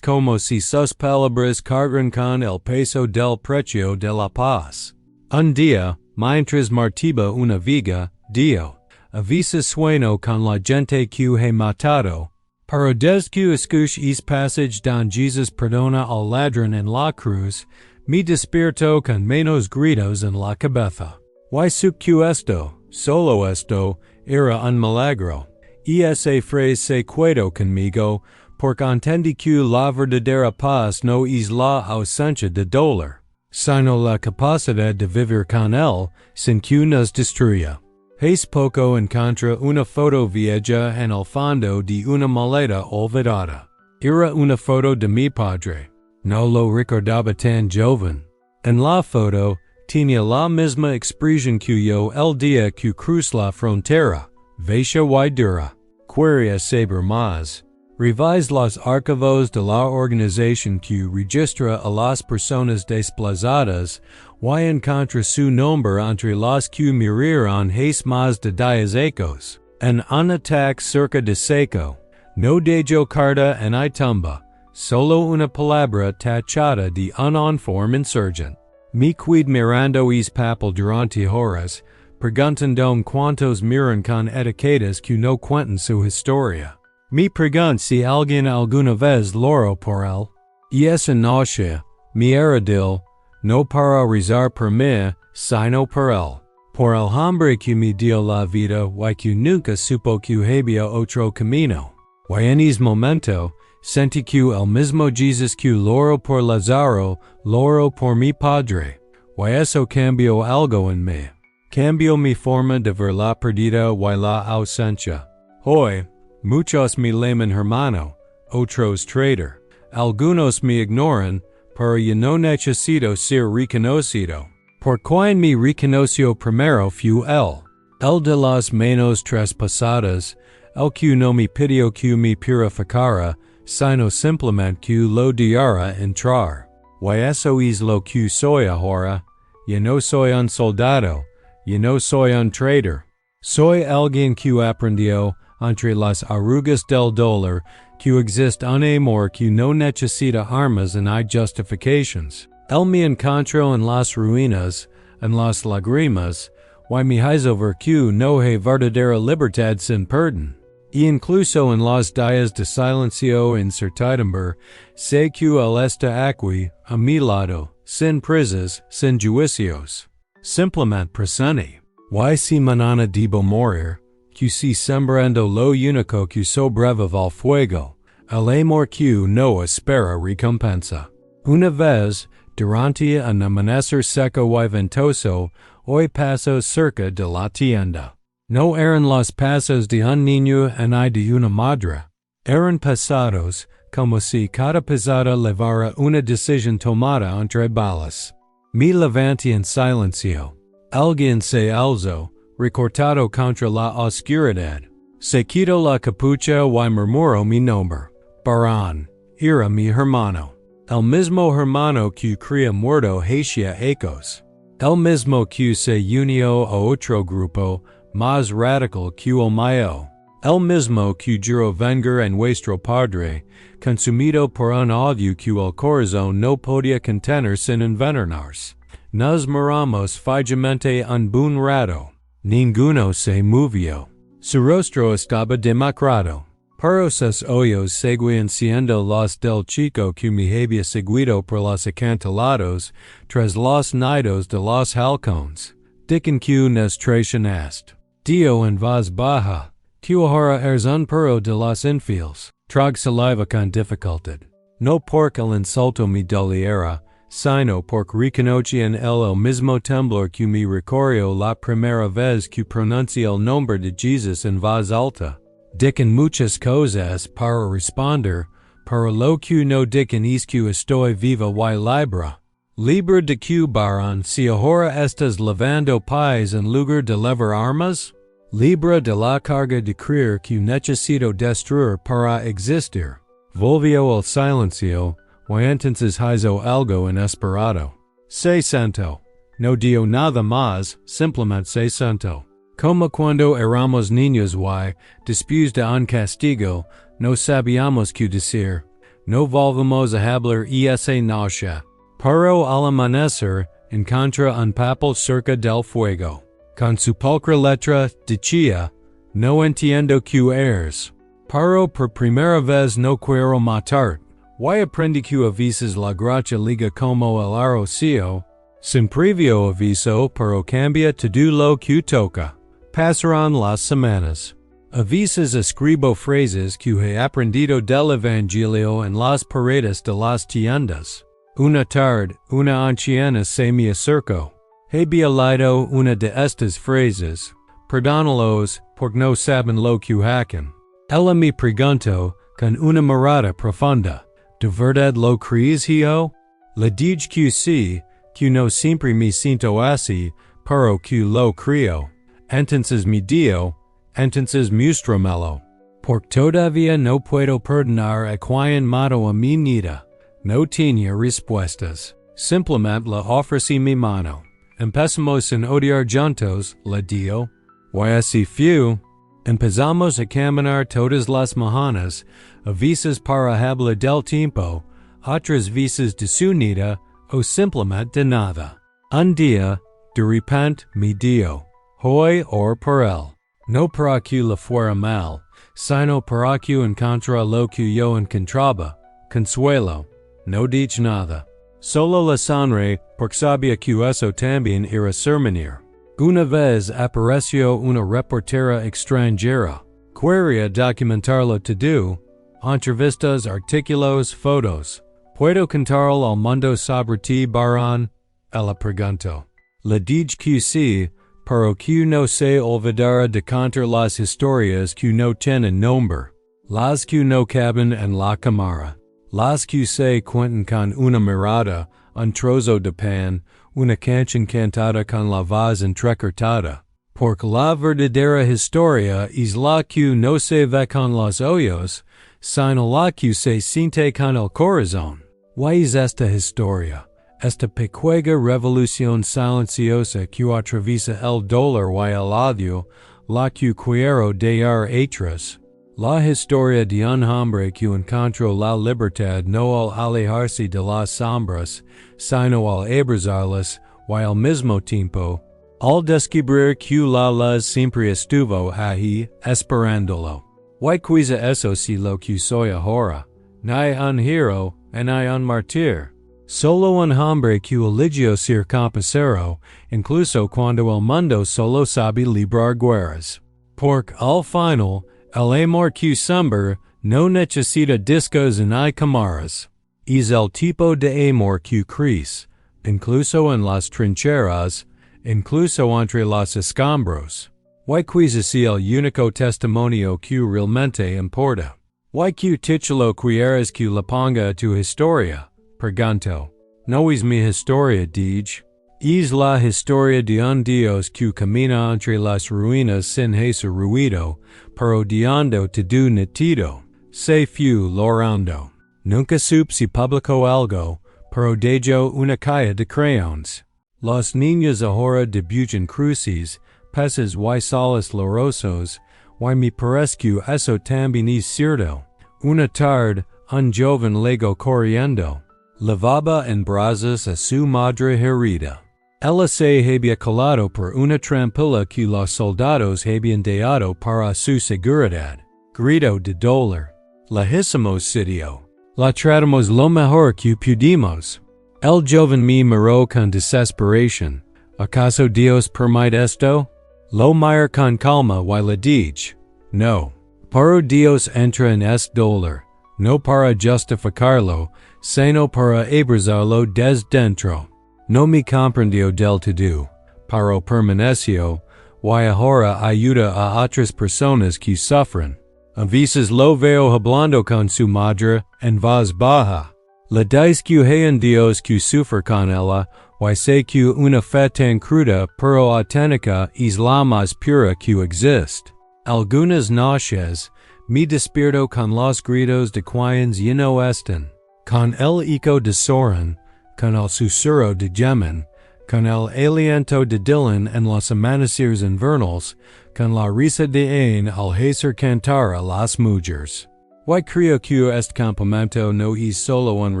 como si sus palabras cargan con el peso del precio de la paz. Un día, mientras martiba una viga, dio, a veces sueño con la gente que he matado, pero desde que escuché ese passage don Jesús perdona al ladrón en la cruz, me despierto con menos gritos en la cabeza. Y sucedió esto, solo esto, era un milagro. Y esa frase se quedó conmigo, porque entendí que la verdadera paz no es la ausencia de dolor, sino la capacidad de vivir con él sin que nos destruya. Hace poco encontré una foto vieja en el fondo de una maleta olvidada. Era una foto de mi padre. No lo recordaba tan joven. En la foto, tenía la misma expresión que yo el día que crucé la frontera, vieja y dura. Quería saber más. Revise los archivos de la organización que registra a las personas desplazadas y encontré su nombre entre los que murieron hace más de 10 años. En un ataque cerca de Seco. No dejo carta en itumba, solo una palabra tachada de un uniforme insurgente. Me quid mirando es papel durante horas, preguntando cuántos miran con etiquetas que no cuentan su historia. Me pregunto si alguien alguna vez loró por él. Y esa noche, me heredil, no para rezar por mí, sino por él. Por el hombre que me dio la vida y que nunca supo que había otro camino. Y en ese momento, sentí que el mismo Jesús que loró por Lázaro, loró por mi padre. Y eso cambió algo en mí. Cambió mi forma de ver la perdida y la ausencia. Hoy, muchos me llaman hermano, otros traitor. Algunos me ignoran, pero yo no necesito ser reconocido. Por quien me reconoció primero fue él. El de las manos traspasadas, el que no me pidió que me purificara, sino simplemente que lo dejara entrar. Y eso es lo que soy ahora. Yo no soy un soldado, yo no soy un traitor. Soy alguien que aprendió, entre las arrugas del dolor, que existe un amor que no necesita armas y hay justifications. Él me encontró en las ruinas, en las lágrimas, y me hizo ver que no hay verdadera libertad sin perdón. Y incluso en los días de silencio e incertidumbre, sé que él está aquí, a mi lado, sin prisas, sin juicios. Simplemente presente. Y si mañana debo morir, que si sembrando lo único que sobrevive al fuego, el amor que no espera recompensa. Una vez, durante un amanecer seco y ventoso, hoy paso cerca de la tienda. No eran los pasos de un niño ni de una madre. Eran pasados, como si cada pasada levara una decisión tomada entre balas. Me levanté en silencio. Alguien se alzó, recortado contra la oscuridad. Se quito la capucha y murmuro mi nombre. Barán, era mi hermano. El mismo hermano que cría muerto hacia ecos. El mismo que se unió a otro grupo, más radical que el mío. El mismo que juró vengar a nuestro padre, consumido por un odio que el corazón no podía contener sin envenenarse. Nos miramos fijamente un buen rato. Ninguno se movió. Su rostro estaba demacrado. Pero sus ojos seguían siendo los del chico que me había seguido por los acantilados tras los nidos de los halcones. Dicken que nos traicionaste. Dio en voz baja, que ahora eres un perro de los infieles. Trag saliva con dificultad. No porque el insulto me doliera, sino porque reconocí en él el mismo temblor que me recorrió la primera vez que pronuncié el nombre de Jesús en voz alta. Dicken muchas cosas para responder, pero lo que no dicken es que estoy viva y libre. Libre de que barán si ahora estás lavando pies en lugar de levar armas? Libre de la carga de creer que necesito destruir para existir. Volvió el silencio, y entonces hizo algo inesperado. Se sentó. No dio nada más, simplemente se sentó. Como cuando éramos niños y, después de un castigo, no sabíamos qué decir. No volvimos a hablar y esa noche. Pero al amanecer, encontré un papel cerca del fuego. Con su pulcra letra, decía, no entiendo qué eres. Pero por primera vez no quiero matar. Y aprendí que a veces la gracia liga como el arrocio, sin previo aviso, pero cambia todo lo que toca. Pasaron las semanas. A veces escribo frases que he aprendido del evangelio en las paredes de las tiendas. Una tarde, una anciana se me acercó. Había leído una de estas frases. Perdónalos, porque no saben lo que hacen. Ella me preguntó, con una mirada profunda, ¿de verdad lo crees, hijo? Le dije que sí, que no siempre me siento así, pero que lo creo. Entonces me dio, entonces muéstramelo. Porque todavía no puedo perdonar a quien mató a mi nieta. No tenía respuestas. Simplemente le ofrecí mi mano. Empezamos en odiar juntos, le dio. Y así fue. Empezamos a caminar todas las mañanas, a veces para hablar del tiempo, otras veces de su nieta, o simplemente de nada. Un día, de repente, me dio. Hoy or por él. No para que le fuera mal, sino para que encontrara lo que yo encontraba, consuelo. No dije nada. Solo la sonreí porque sabía que eso también era sermonir. Una vez apareció una reportera extranjera. Quería documentarlo todo, entrevistas, artículos, fotos. ¿Puedo contarlo al mundo sobre ti, barán? Ella preguntó. Le dije que sí, pero que no se olvidara de contar las historias que no tienen nombre, las que no caben en la cámara, las que se cuentan con una mirada, un trozo de pan, una canción cantada con la voz entrecortada. Porque la verdadera historia es la que no se ve con los ojos, sino la que se siente con el corazón. ¿Qué es esta historia? Esta pequeña revolución silenciosa que atraviesa el dolor y el odio, la que quiero dar atrás. La historia de un hombre que encontró la libertad no al alejarse de las sombras, sino al abrazarlas, y al mismo tiempo, al descubrir que la luz siempre estuvo ahí, esperándolo. ¿Y qué es eso si lo que soy ahora? Ni un héroe, ni un mártir. Solo un hombre que eligió ser campesero, incluso cuando el mundo solo sabe librar guerras. Porque al final, el amor que sombre no necesita discos ni cámaras. Es el tipo de amor que crece, incluso en las trincheras, incluso entre los escombros. ¿Y qué es el único testimonio que realmente importa? ¿Y qué título quieres que le ponga a tu historia? Preguntó. No es mi historia, dije. Es la historia de un Dios que camina entre las ruinas sin hacer ruido, parodiando todo nitido, se fue lorando. Nunca supe si publicó algo, pero dejó una caja de crayons. Los niños ahora dibujan cruces, peces y soles lorosos, y me parezco eso también es cierto. Una tarde, un joven llegó corriendo. Lavaba en brazos a su madre herida. Ella se había colado por una trampilla que los soldados habían dado para su seguridad. Grito de dolor. La hicimos sitio. La tratamos lo mejor que pudimos. El joven me miró con desesperación. ¿Acaso Dios permite esto? Lo miré con calma y le dije, no. Pero Dios entra en este dolor, no para justificarlo, sino para abrazarlo desde dentro. No me comprendió del todo, pero permaneció, y ahora ayuda a otras personas que sufren. A veces lo veo hablando con su madre en voz baja. Le dice que hay un Dios que sufre con ella, y sé que una fe tan cruda pero auténtica es la más pura que existe. Algunas noches, me despierto con los gritos de quienes ya no están, con el eco de Soren, con el susurro de Gemen, con el aliento de Dylan en los amaneceres invernales, con la risa de Ain al hacer cantar a las mujeres. Y creo que este campamento no es solo un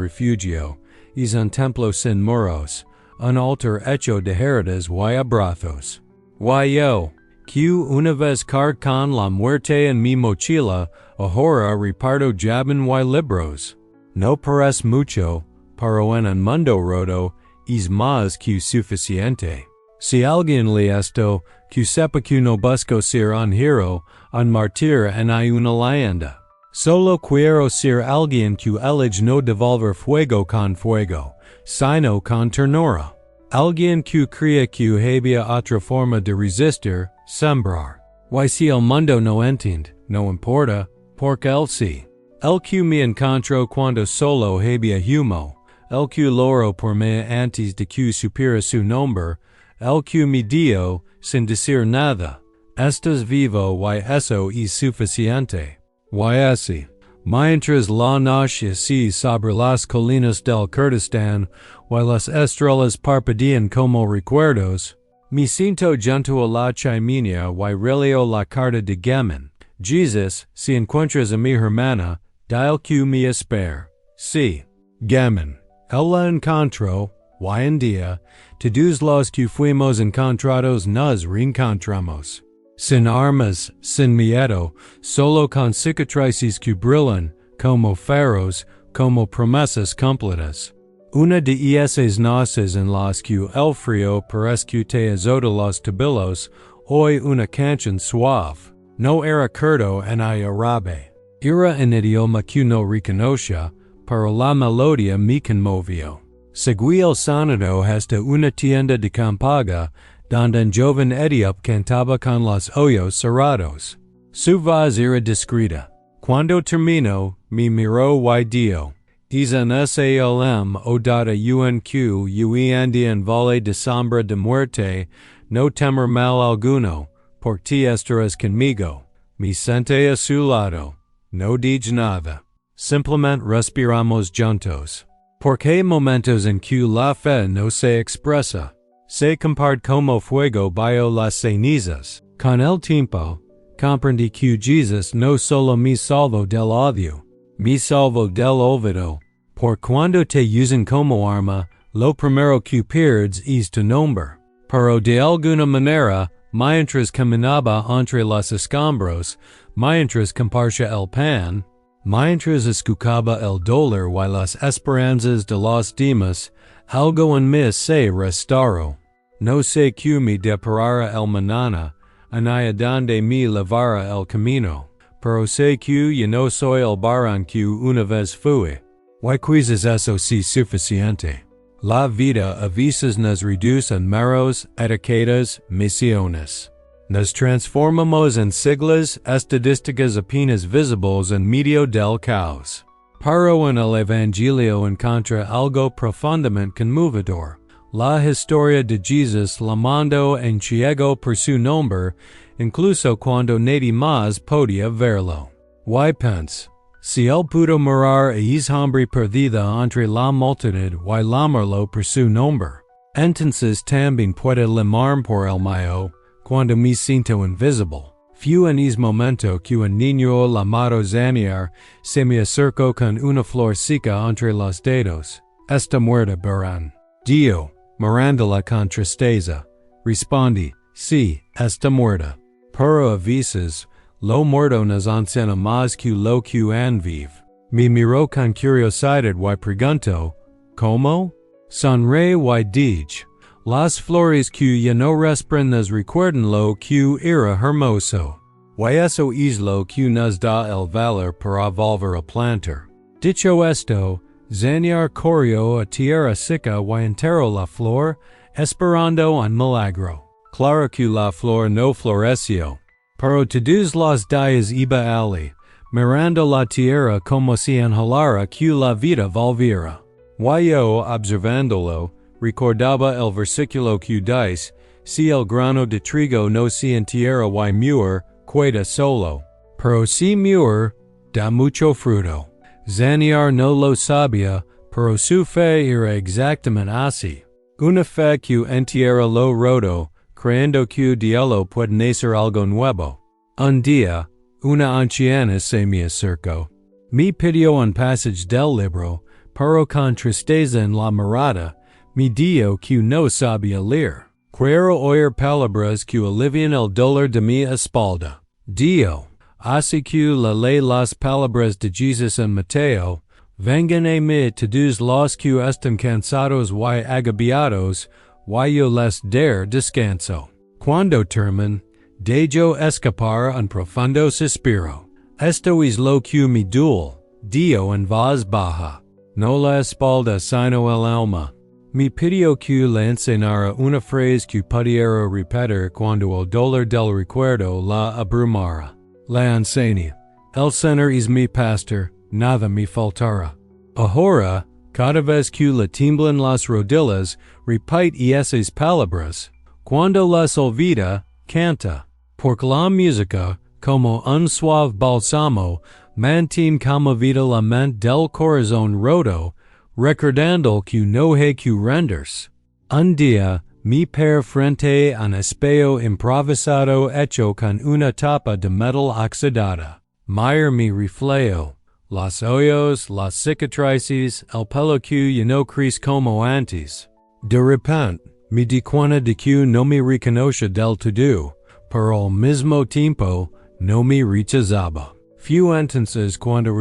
refugio, es un templo sin muros, un altar hecho de heridas y abrazos. Y yo, que una vez cargué con la muerte en mi mochila, ahora reparto jabón y libros. No parece mucho, pero en un mundo roto, es más que suficiente. Si alguien lee esto, que sepa que no busco ser un hero, un mártir en una leyenda. Solo quiero ser alguien que elige no devolver fuego con fuego, sino con ternura. Alguien que crea que había otra forma de resistir, sembrar. Y si el mundo no entiende, no importa, porque él sí. El que me encontró cuando solo había humo, el que loro por mí antes de que supiera su nombre, el que me dio, sin decir nada. Estás vivo y eso es suficiente. Y así, mientras la noche se sobre las colinas del Kurdistán y las estrellas parpadean como recuerdos, me siento junto a la chimenea y releo la carta de Gemen. Jesús, si encuentras a mi hermana, dile que me espera. Sí, Gemen. Él la encontró, y en día, todos los que fuimos encontrados nos reencontramos. Sin armas, sin miedo, solo con cicatrices que brillan, como faros, como promesas cumplidas. Una de esas noches en las que el frío parece te azota los tobillos, oí una canción suave. No era kurdo en árabe. Era en idioma que no reconocía, pero la melodía me conmovió. Seguí el sonido hasta una tienda de campaña, donde un joven idiota cantaba con los ojos cerrados. Su voz era discreta. Cuando terminó, me miró y dijo, es un salm o data unq en valle de sombra de muerte, no temer mal alguno, por ti estarás conmigo. Me senté a su lado. No dije nada. Simplemente respiramos juntos. Porque hay momentos en que la fe no se expresa. Se comparte como fuego bajo las cenizas. Con el tiempo, comprendí que Jesús no solo me salvó del odio, me salvó del olvido. Por cuando te usan como arma, lo primero que pierdes es tu nombre. Pero de alguna manera, mientras caminaba entre los escombros, mientras compartía el pan, mientras escuchaba el dolor y las esperanzas de los demás, algo en mí se restauró. No sé qué me deparara el mañana, ni donde me llevara el camino, pero sé que yo no soy el varón que una vez fui. Y quizás eso sí suficiente. La vida a veces nos reduce en meros etiquetas, misiones. Nos transformamos en siglas estadísticas apenas visibles en medio del caos. Pero en el Evangelio encontra algo profundamente conmovedor. La historia de Jesus la mando en ciego por su nombre, incluso cuando nadie más podía verlo. Y pens, si él pudo morar es hombre perdida entre la multitud y lamarlo por su nombre, entonces también puede lamar por el mío, cuando me siento invisible. Fue en ese momento que un niño llamado Zaniar se me acercó con una flor seca entre los dedos. Esta muerta verán. Dio, mirándola con tristeza, respondí, sí, está muerta. Pero a veces, lo muerto nos enseña más que lo que han vive. Me miró con curiosidad y preguntó, ¿cómo? Sonreí y dije, las flores que ya no respiran nos recuerdan lo que era hermoso. Y eso es lo que nos da el valor para volver a plantar. Dicho esto, Zaniar corrió a tierra seca y enterró la flor, esperando un milagro. Claro que la flor no floreció, pero todos los días iba allí, mirando la tierra como si anhelara que la vida volviera. Y yo, observándolo, recordaba el versículo que dice, si el grano de trigo no se entierra y muere, queda solo, pero si muere, da mucho fruto. Zaniar no lo sabía, pero su fe era exactamente así. Una fe que entierra lo roto, creyendo que de ello puede nacer algo nuevo. Un día, una anciana se me acercó. Me pidió un pasaje del libro, pero con tristeza en la mirada, me dijo que no sabía leer. Quiero oír palabras que alivian el dolor de mi espalda. Dijo, así que la ley las palabras de Jesús en Mateo, vengan a mí todos los que están cansados y agobiados, y yo les daré descanso. Cuando termine, dejo escapar un profundo suspiro. Esto es lo que me duele, dijo en voz baja. No la espalda sino el alma. Me pidió que le enseñara una frase que pudiera repetir cuando el dolor del recuerdo la abrumara. La enseñé. El Señor es mi pastor, nada me faltará. Ahora, cada vez que le tiemblan las rodillas, repite esas palabras. Cuando las olvida, canta. Porque la música, como un suave bálsamo, mantiene conmovida la mente del corazón roto, recordando que no hay que rendirse. Un día, me paré frente a un espejo improvisado hecho con una tapa de metal oxidada. Mira mi reflejo, los hoyos, las cicatrices, el pelo que ya no crece como antes. De repente, me di cuenta de que no me reconoce del todo, pero al mismo tiempo, no me rechazaba. Fue entonces cuando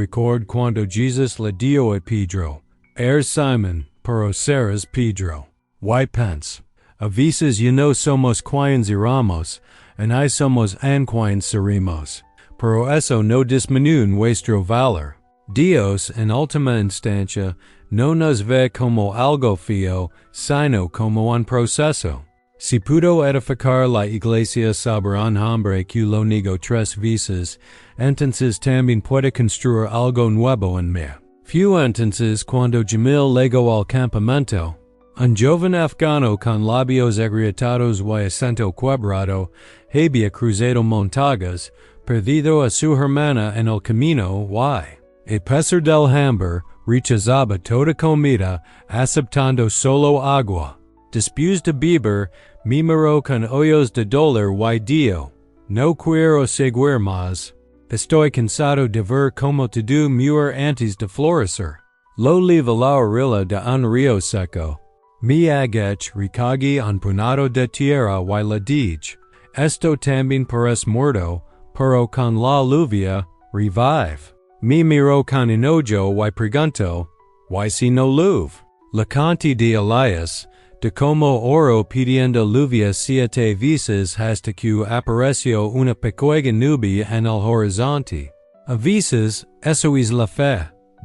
cuando Jesús le dio a Pedro, Simon, pero serás Pedro. Y pens, a veces ya no somos quienes éramos, y no somos quienes seremos, pero eso no disminuye nuestro valor. Dios, en última instancia, no nos ve como algo feo, sino como un proceso. Si pudo edificar la iglesia sobre un hombre que lo negó 3 veces, entonces también puede construir algo nuevo en mí. Fue entonces cuando Jamil llegó al campamento. Un joven afgano con labios agrietados y acento quebrado había cruzado montañas, perdido a su hermana en el camino y, a pesar del hambre, rechazaba toda comida, aceptando solo agua. Después de beber, me miró con ojos de dolor y dijo, no quiero seguir más. Estoy cansado de ver cómo todo muere antes de florecer. Lo levo la orilla de un río seco. Me agach recogí un puñado de tierra y le dije, esto también parece muerto, pero con la lluvia, revive. Me miró con enojo y preguntó, ¿y si no llueve? Le conté de Elias, de cómo oro pidiendo lluvia 7 veces hasta que apareció una pequeña nube en el horizonte. A veces, eso es la fe,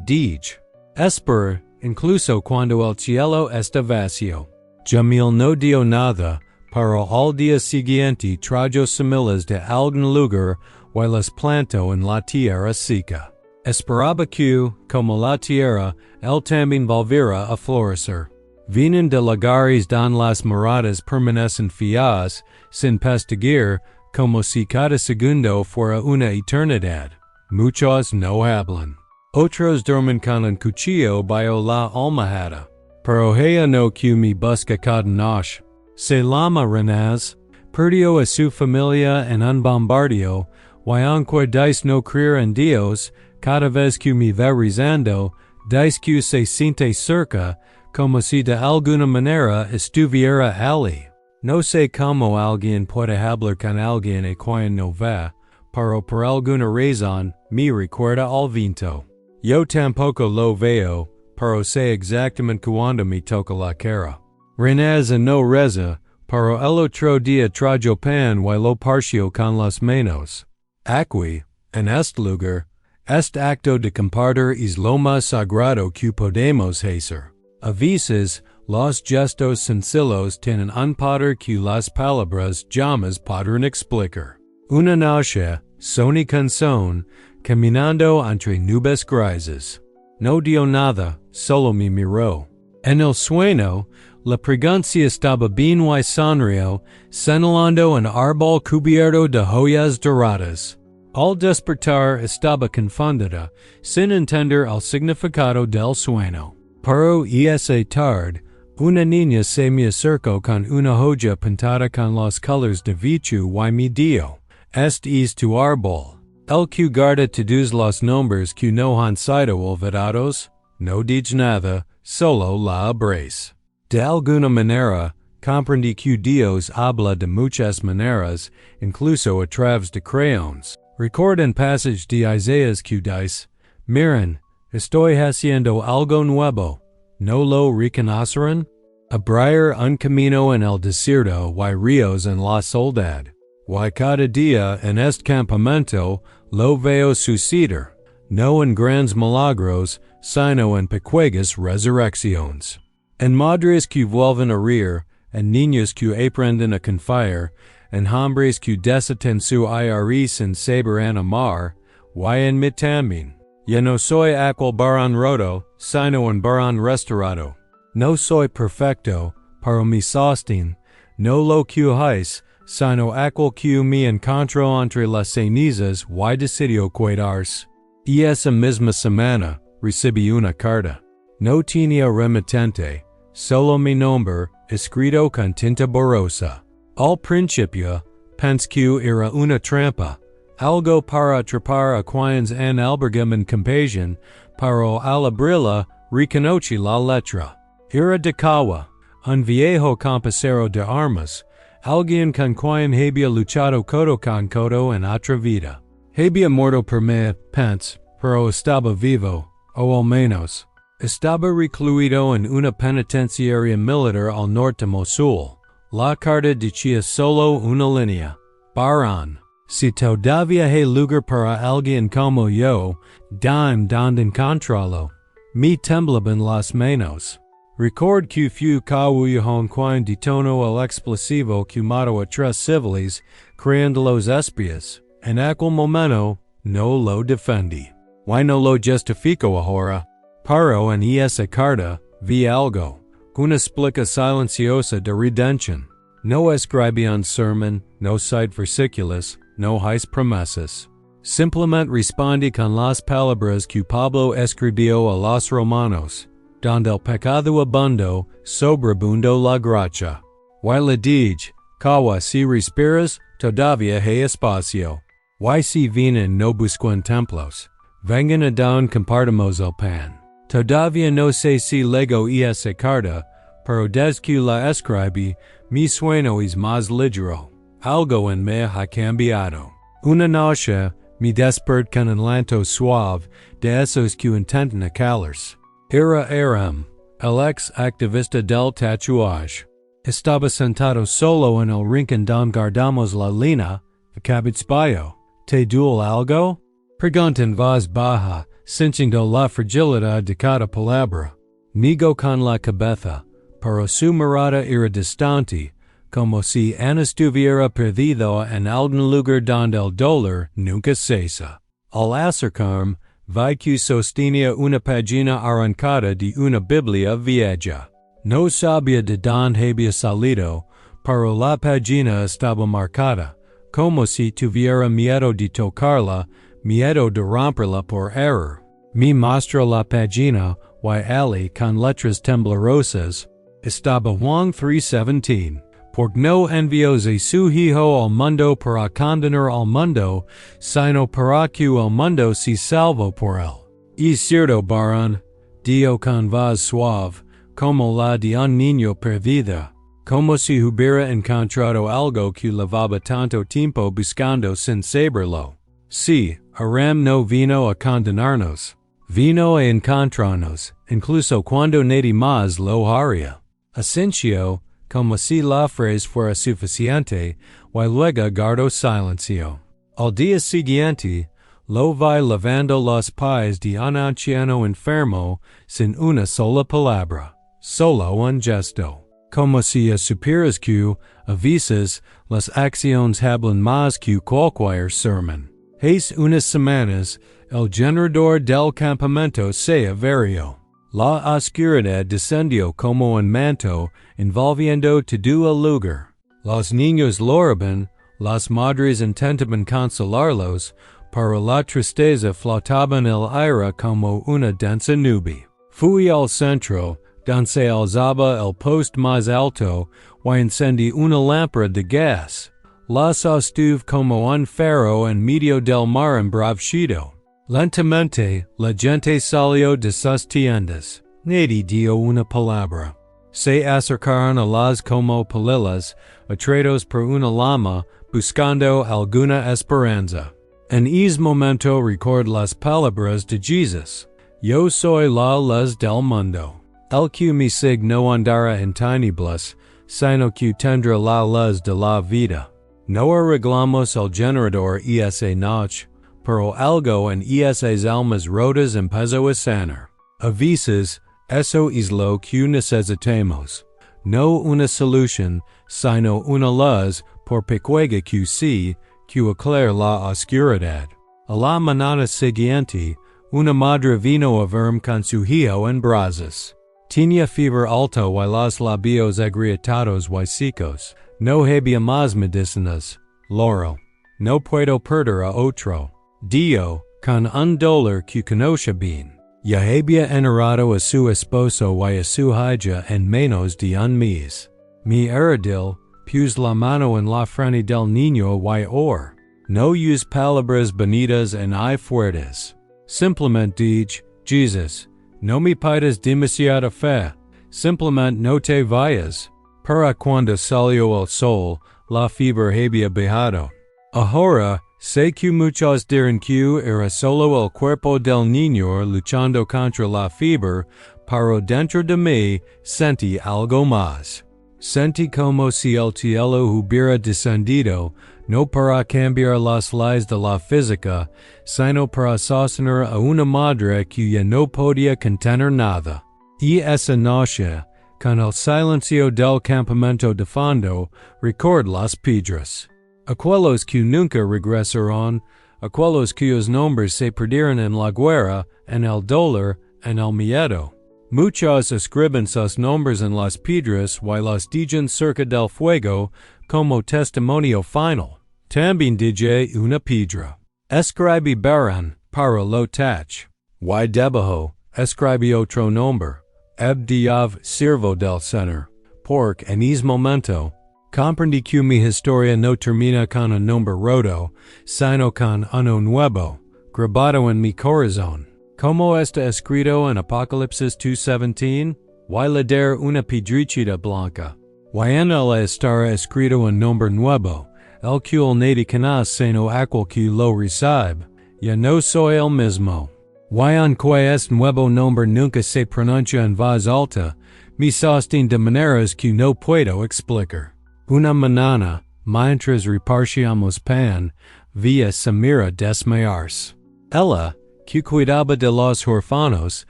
dije. Espera, incluso cuando el cielo está vacío. Jamil no dio nada, pero al día siguiente trajo semillas de algún lugar y las plantó en la tierra seca. Esperaba que, como la tierra, él también volviera a florecer. Vienen de lugares don las moradas permanecen feas, sin perseguir, como si cada segundo fuera una eternidad. Muchos no hablan. Otros duermen con un cuchillo bajo la almohada. Pero ella no que me busca cada noche. Se llama Renaz, perdió a su familia en un bombardeo, y aunque dice no creer en Dios, cada vez que me ve rezando, dice que se siente cerca, como si de alguna manera estuviera allí. No sé cómo alguien puede hablar con alguien a quien no ve, pero por alguna razón me recuerda al viento. Yo tampoco lo veo, pero sé exactamente cuando me toca la cara. Renaz no reza, pero el otro día trajo pan y lo parció con las manos. Aquí, en este lugar, este acto de compartir es lo más sagrado que podemos hacer. A veces, los gestos sencillos tienen un poder que las palabras jamás podrán explicar. Una noche, soné con son, caminando entre nubes grises. No dio nada, solo me miró. En el sueño, la presencia estaba bien y sonrió, señalando un árbol cubierto de joyas doradas. Al despertar estaba confundida, sin entender el significado del sueño. Pero esa tarde, una niña se me acercó con una joya pintada con los colores de Vichu y me dio. Este es tu árbol. El que guarda todos los nombres que no han sido olvidados, no dice nada, solo la abraza. De alguna manera, comprendí que Dios habla de muchas maneras, incluso a través de crayons. Recuerda en passage de Isaías que dice, miren, estoy haciendo algo nuevo, ¿no lo reconocerán? Abrir un camino en el desierto y ríos en la soledad. Y cada día en este campamento lo veo suceder, no en grandes milagros, sino en pequeñas resurrecciones. En madres que vuelven a reír, en niños que aprenden a confiar, en hombres que desatan su iris en saber en amar, y en mí también. Ya no soy aquel varón roto, sino un varón restaurado. No soy perfecto, pero me sosten, no lo que es, sino aquel que me encontró entre las cenizas y decidió cuidarse. Y esa misma semana, recibí una carta. No tenía remitente, solo mi nombre, escrito con tinta borrosa. Al principio, pensé que era una trampa, algo para atrapar a quienes en albergaban compasión, pero al abrirla, reconocí la letra. Era de Kawa, un viejo compañero de armas, alguien con quien había luchado codo con codo en otra vida. Había muerto por mí, pensé, pero estaba vivo, o al menos, estaba recluido en una penitenciaria militar al norte de Mosul. La carta decía solo una línea. Barón, si todavía hay lugar para alguien como yo, dime donde encontrarlo. Me temblaban las manos. Record que fue Kawuyahon quien detonó el explosivo que mató a 3 civiles, creando los espías. En aquel momento, no lo defendí. Y no lo justifico ahora. Pero en esa carta, vi algo. Una explica silenciosa de redención. No escribí un sermón, no cite versículos, no hice promesas. Simplemente respondí con las palabras que Pablo escribió a los romanos, donde el pecado abundó, sobreabundó la gracia. Y le dije, Kawa si respiras, todavía hay espacio. Y si vienen no buscan templos. Vengan a don compartimos el pan. Todavía no sé si lego esa carta, pero desde que la escribí, mi sueño es más ligero. Algo en me ha cambiado. Una noche, me desperté con un llanto suave de esos que intentan calarse. Era Aram, el ex activista del tatuaje. Estaba sentado solo en el rincón donde guardamos la línea, cabizbajo. ¿Te duele algo? Pregunta en voz baja, sintiendo la fragilidad de cada palabra. Niego con la cabeza, pero su mirada era distante, como si estuviera perdido en algún lugar donde el dolor nunca cesa. Al acercarme, vi que sostenía una página arrancada de una Biblia vieja. No sabía de don había salido, pero la página estaba marcada, como si tuviera miedo de tocarla, miedo de romperla por error. Me mostró la página, y allí, con letras temblorosas, estaba Juan 3:17. Porque no envió a su Hijo al mundo para condenar al mundo, sino para que el mundo se salvo por él. Y cierto varón, dio con voz suave, como la de un niño perdida, como si hubiera encontrado algo que llevaba tanto tiempo buscando sin saberlo. Sí, Aram no vino a condenarnos, vino a encontrarnos, incluso cuando nadie más lo haría. Ascensió, como si la frase fuera suficiente, y luego guardó silencio. Al día siguiente, lo vi lavando los pies de un anciano enfermo sin una sola palabra, solo un gesto. Como si supieras que, a veces, las acciones hablan más que cualquier sermón. Hace unas semanas, el generador del campamento se averió. La oscuridad descendió como un manto, envolviendo todo el lugar. Los niños lloraban, las madres intentaban consolarlos, pero la tristeza flotaba en el aire como una densa nube. Fui al centro, donde se alzaba el poste más alto, y encendí una lámpara de gas. La sostuve como un faro en medio del mar embravecido. Lentamente, la gente salió de sus tiendas. Nadie dio una palabra. Se acercaron a las como palilas, atraídos por una lama, buscando alguna esperanza. En ese momento record las palabras de Jesús. Yo soy la luz del mundo. El que me sigue no andará en tinieblas, sino que tendrá la luz de la vida. No arreglamos el generador esa noche, pero algo en esas almas rotas empezó a sanar. A veces, eso es lo que necesitamos. No una solución, sino una luz por pequeña que sea, que aclare la oscuridad. A la mañana siguiente, una madre vino a verme con su hijo en brazos. Tenía fiebre alta y los labios agrietados y secos. No había más medicinas. Loro. No puedo perder a otro. Dio, con un dolor que conoce bien. Ya había enterrado a su esposo y a su hija en menos de un mes. Mi heredil, puse la mano en la frente del niño y or. No use palabras bonitas y fuertes. Simplemente dije, Jesus, no me pidas demasiada fe. Simplemente no te vayas. Para cuando salió el sol, la fiebre había bajado. Ahora, sé que muchos dirán que era solo el cuerpo del niño luchando contra la fiebre, pero dentro de mí sentí algo más. Sentí como si el cielo hubiera descendido, no para cambiar las leyes de la física, sino para sostener a una madre que ya no podía contener nada. Y esa noche, con el silencio del campamento de fondo, record las piedras. Aquellos que nunca regresaron, aquellos cuyos nombres se perdieron en la guerra, en el dolor, en el miedo. Muchos escriben sus nombres en las piedras y los dejan cerca del fuego como testimonio final. También dije una piedra. Escribí Baran para lo tach. Y debajo, escribí otro nombre. Abdiav sirvo del Señor. Porque en ese momento, comprendí que mi historia no termina con un nombre roto, sino con uno nuevo, grabado en mi corazón. Como está escrito en Apocalipsis 2:17, y le dar una piedrita blanca. Y en él estará escrito un nombre nuevo, el cual nadie conoce sino aquel que lo recibe. Ya no soy el mismo. Y aunque este nuevo nombre nunca se pronuncia en voz alta, me sostiene de maneras que no puedo explicar. Una mañana, mientras repartíamos pan, vi a Samira desmayarse. Ella, que cuidaba de los huérfanos,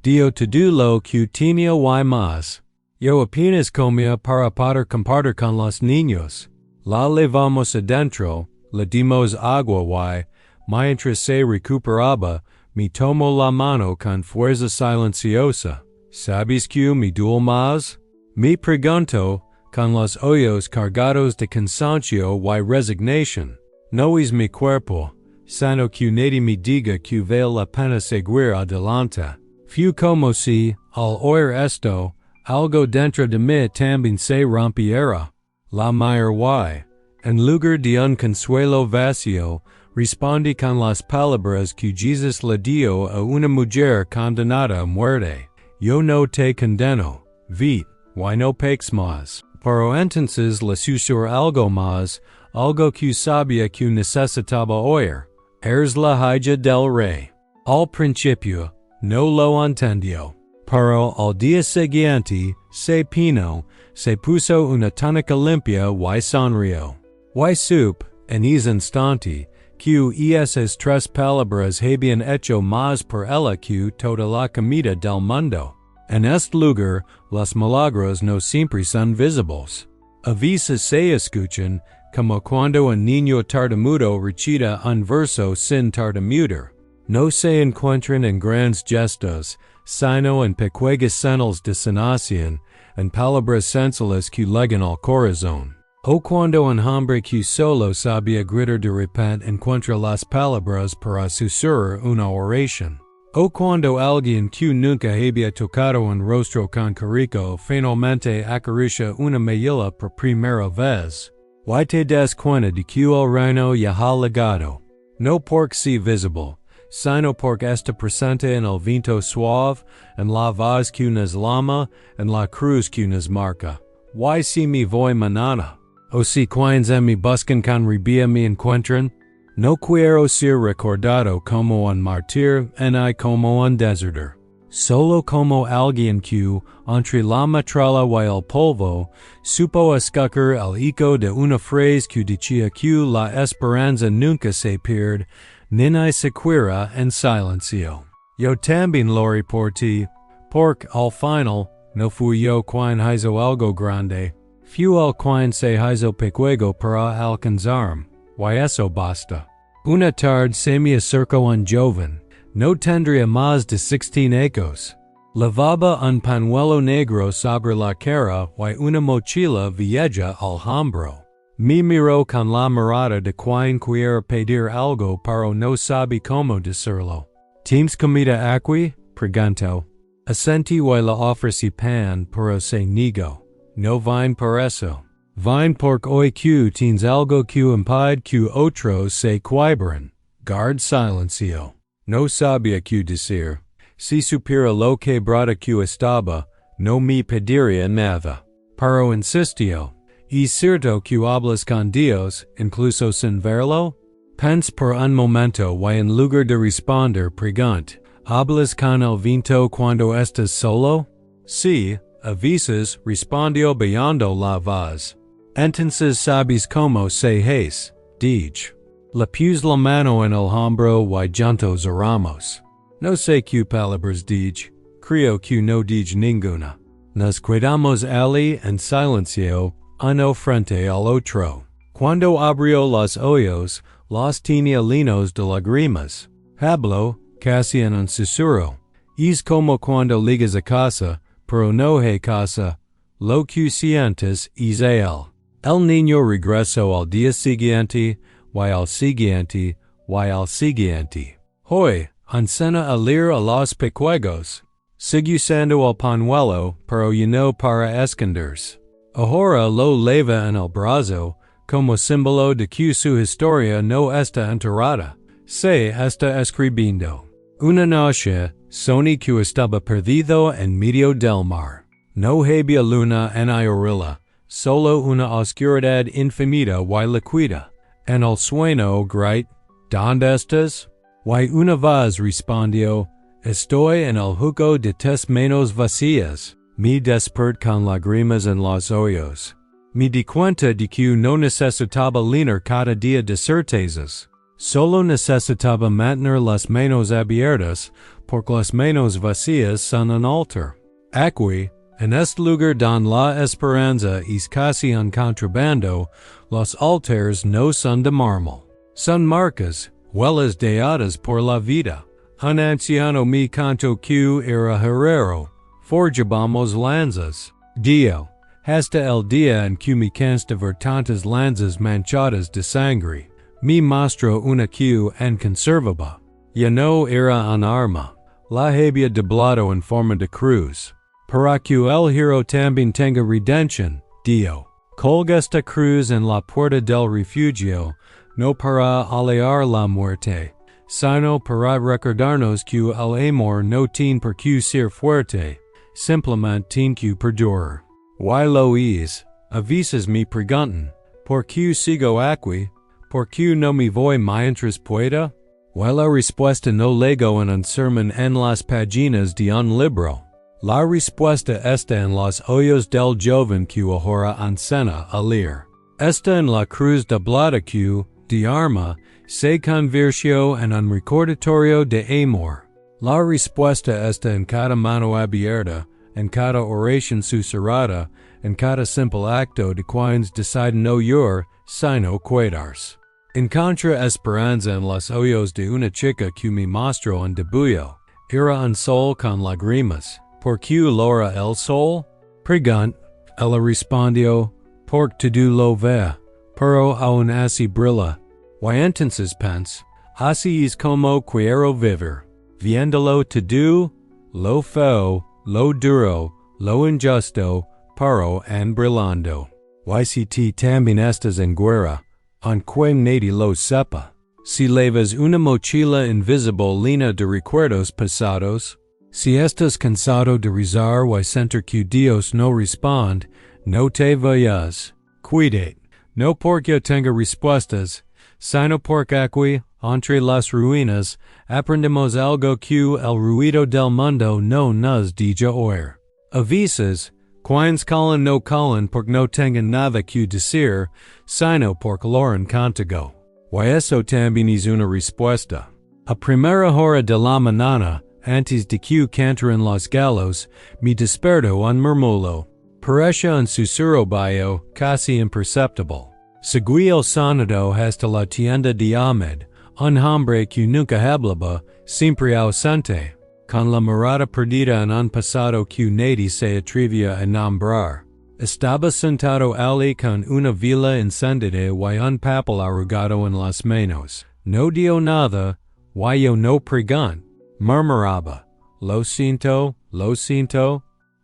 dio todo lo que tenía y más. Yo apenas comía para poder compartir con los niños. La levamos adentro, le dimos agua y, mientras se recuperaba, me tomó la mano con fuerza silenciosa. ¿Sabes que me duele más? Mi pregunto, con los ojos cargados de cansancio y resignación, ¿no es mi cuerpo sano que nadie me diga que vale la pena seguir adelante? Fu como si, al oír esto, algo dentro de mí también se rompiera. La mayor y, en lugar de un consuelo vacío, respondí con las palabras que Jesús le dio a una mujer condenada a muerte. Yo no te condeno, vete, y no peques más. Pero entonces le susurró algo más, algo que sabía que necesitaba oír. Eres la hija del rey. Al principio, no lo entendió. Pero al día siguiente, se peinó, se puso una túnica limpia y sonrió. Y supo, en ese instante, que esas tres palabras habían hecho más por ella que toda la comida del mundo. En este lugar, los milagros no siempre son visibles. A veces se escuchan, como cuando un niño tartamudo recita un verso sin tartamudear. No se encuentran en grandes gestos, sino en pequeñas señales de sanación, en palabras sencillas que llegan al corazón. O cuando un hombre que solo sabía gritar de repente encuentra las palabras para susurrar una oración. O cuando alguien que nunca había tocado un rostro con cariño finalmente acaricia una mejilla por primera vez. Y te das cuenta de que el reino ya ha llegado. No porque sea visible, sino porque está presente en el viento suave, en la voz que nos llama, en la cruz que nos marca. Y si me voy mañana, o si quienes me buscan con rabia me encuentran, no quiero ser recordado como un mártir ni como un desertor, solo como alguien que, entre la metralla y el polvo, supo escuchar el eco de una frase que decía que la esperanza nunca se pierde, ni se quiera en silencio. Yo también lo haré por ti, porque al final, no fui yo quien hizo algo grande, fue el quien se hizo pequeño para alcanzarme. Y eso basta. Una tarde se me acercó un joven, no tendría más de 16 años. Llevaba un pañuelo negro sobre la cara y una mochila vieja al hombro. Me miró con la mirada de quien quiere pedir algo pero no sabe cómo decirlo. ¿Tienes comida aquí? Preguntó. Asentí y le ofrecí pan, pero se negó. No vine por eso. Vine porque hoy que tienes algo que impide que otros se quiebren. Guard silencio. No sabía qué decir. Si supiera lo que brada que estaba, no me pediría nada. Pero insistió. ¿Es cierto que hablas con Dios, incluso sin verlo? Pense por un momento y en lugar de responder pregunta. ¿Hablas con el viento cuando estás solo? Sí, a veces, respondió bajando la voz. Entonces sabes cómo se hace, dije. Le puse la mano en el hombro y juntos oramos. No sé qué palabras dije, creo que no dije ninguna. Nos quedamos allí en silencio, uno frente al otro. Cuando abrió los ojos, los tenía llenos de lágrimas. Habló, casi en un susurro. Es como cuando llegas a casa, pero no hay casa, lo que sientes es él. El niño regresó al día siguiente, y al siguiente, y al siguiente. Hoy, encena a leer a los pequeños. Sigue usando el pañuelo, pero ya no para esconderse. Ahora lo lleva en el brazo, como símbolo de que su historia no está enterrada. Se está escribiendo. Una noche, soñé que estaba perdido en medio del mar. No había luna ni orilla, solo una oscuridad infinita y liquida. En el sueño grité, ¿dónde estás? Y una voz respondió, estoy en el juego de tus manos vacías. Me desperté con lágrimas en los ojos. Me di cuenta de que no necesitaba llenar cada día de certezas. Solo necesitaba mantener las manos abiertas, porque las manos vacías son un altar. Aquí, en este lugar donde la esperanza es casi un contrabando, los altares no son de mármol. Son marcas, huellas dadas por la vida. Un anciano me contó que era herrero. Forjábamos lanzas. Dio, hasta el día en que me cansta ver tantas lanzas manchadas de sangre, me mostró una que en conservaba. Ya no era un arma, la había doblado en forma de cruz. Para que el hero también tenga redención, Dio colga esta cruz en la puerta del refugio, no para alejar la muerte, sino para recordarnos que el amor no tiene por qué ser fuerte, simplemente tiene que perdurar. Y lo es, a veces me preguntan, ¿por qué sigo aquí? ¿Por qué no me voy mientras pueda? Y la respuesta no lego en un sermón en las páginas de un libro. La respuesta está en los ojos del joven que ahora enseña a leer. Está en la cruz doblada que, de arma, se convirtió en un recordatorio de amor. La respuesta está en cada mano abierta, en cada oración susurrada, en cada simple acto de quienes deciden no llorar, sino cuidarse. Encontré esperanza en los ojos de una chica que me mostró un debullo. Era un sol con lágrimas. ¿Por qué llora el sol? Pregunt, ella respondió, porque tú lo ve, pero aún así brilla. Y entonces pense, así es como quiero vivir, viéndolo todo, lo feo, lo duro, lo injusto, pero en brillando. Y si ti también estás en guerra, aunque nadie lo sepa, si llevas una mochila invisible llena de recuerdos pasados, si estás cansado de rezar y sentir que Dios no responde, no te vayas. Cuídate, no porque tenga respuestas, sino porque aquí, entre las ruinas, aprendemos algo que el ruido del mundo no nos deja oír. A veces, quienes callan no callan porque no tengan nada que decir, sino porque lo han contigo. Y eso también es una respuesta. A primera hora de la mañana, antes de que cantaran los gallos, me despertó un murmullo. Parecía un susurro bajo, casi imperceptible. Seguí el sonido hasta la tienda de Ahmed, un hombre que nunca hablaba, siempre ausente, con la mirada perdida en un pasado que nadie se atrevía a nombrar. Estaba sentado allí con una vela encendida y un papel arrugado en las manos. No dio nada, y yo no pregunté. Murmuraba, lo siento,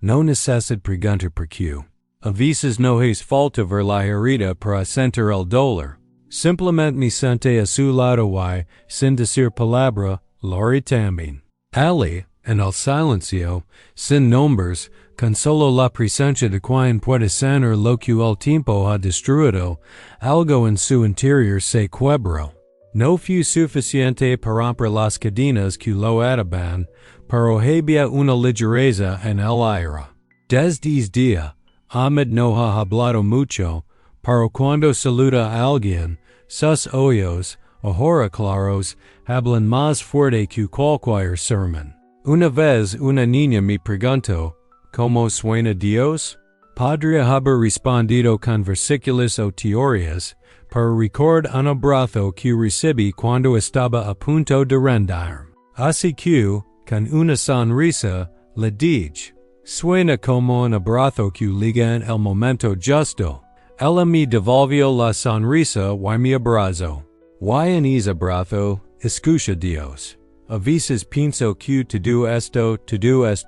no necesito preguntar por qué. A veces no es falta ver la herida para sentir el dolor. Simplemente me senté a su lado y, sin decir palabra, lo haré también. Ali, en el silencio, sin nombres, con solo la presencia de quien puede sanar lo que el tiempo ha destruido, algo en su interior se quebró. No fue suficiente para romper las cadenas que lo ataban, pero había una ligereza en el aire. Desde ese día, Ahmed no ha hablado mucho, pero cuando saluda a alguien, sus ojos, ahora claros, hablan más fuerte que cualquier sermón. Una vez una niña me preguntó, ¿cómo suena Dios? Podría haber respondido con versículos o teorías, pero recuerdo un abrazo que recibí cuando estaba a punto de rendirme. Así que, con una sonrisa, le dije, suena como un abrazo que llega en el momento justo. Ella me devolvió la sonrisa y me abrazó. Y en ese abrazo, escucha Dios. A veces pienso que todo es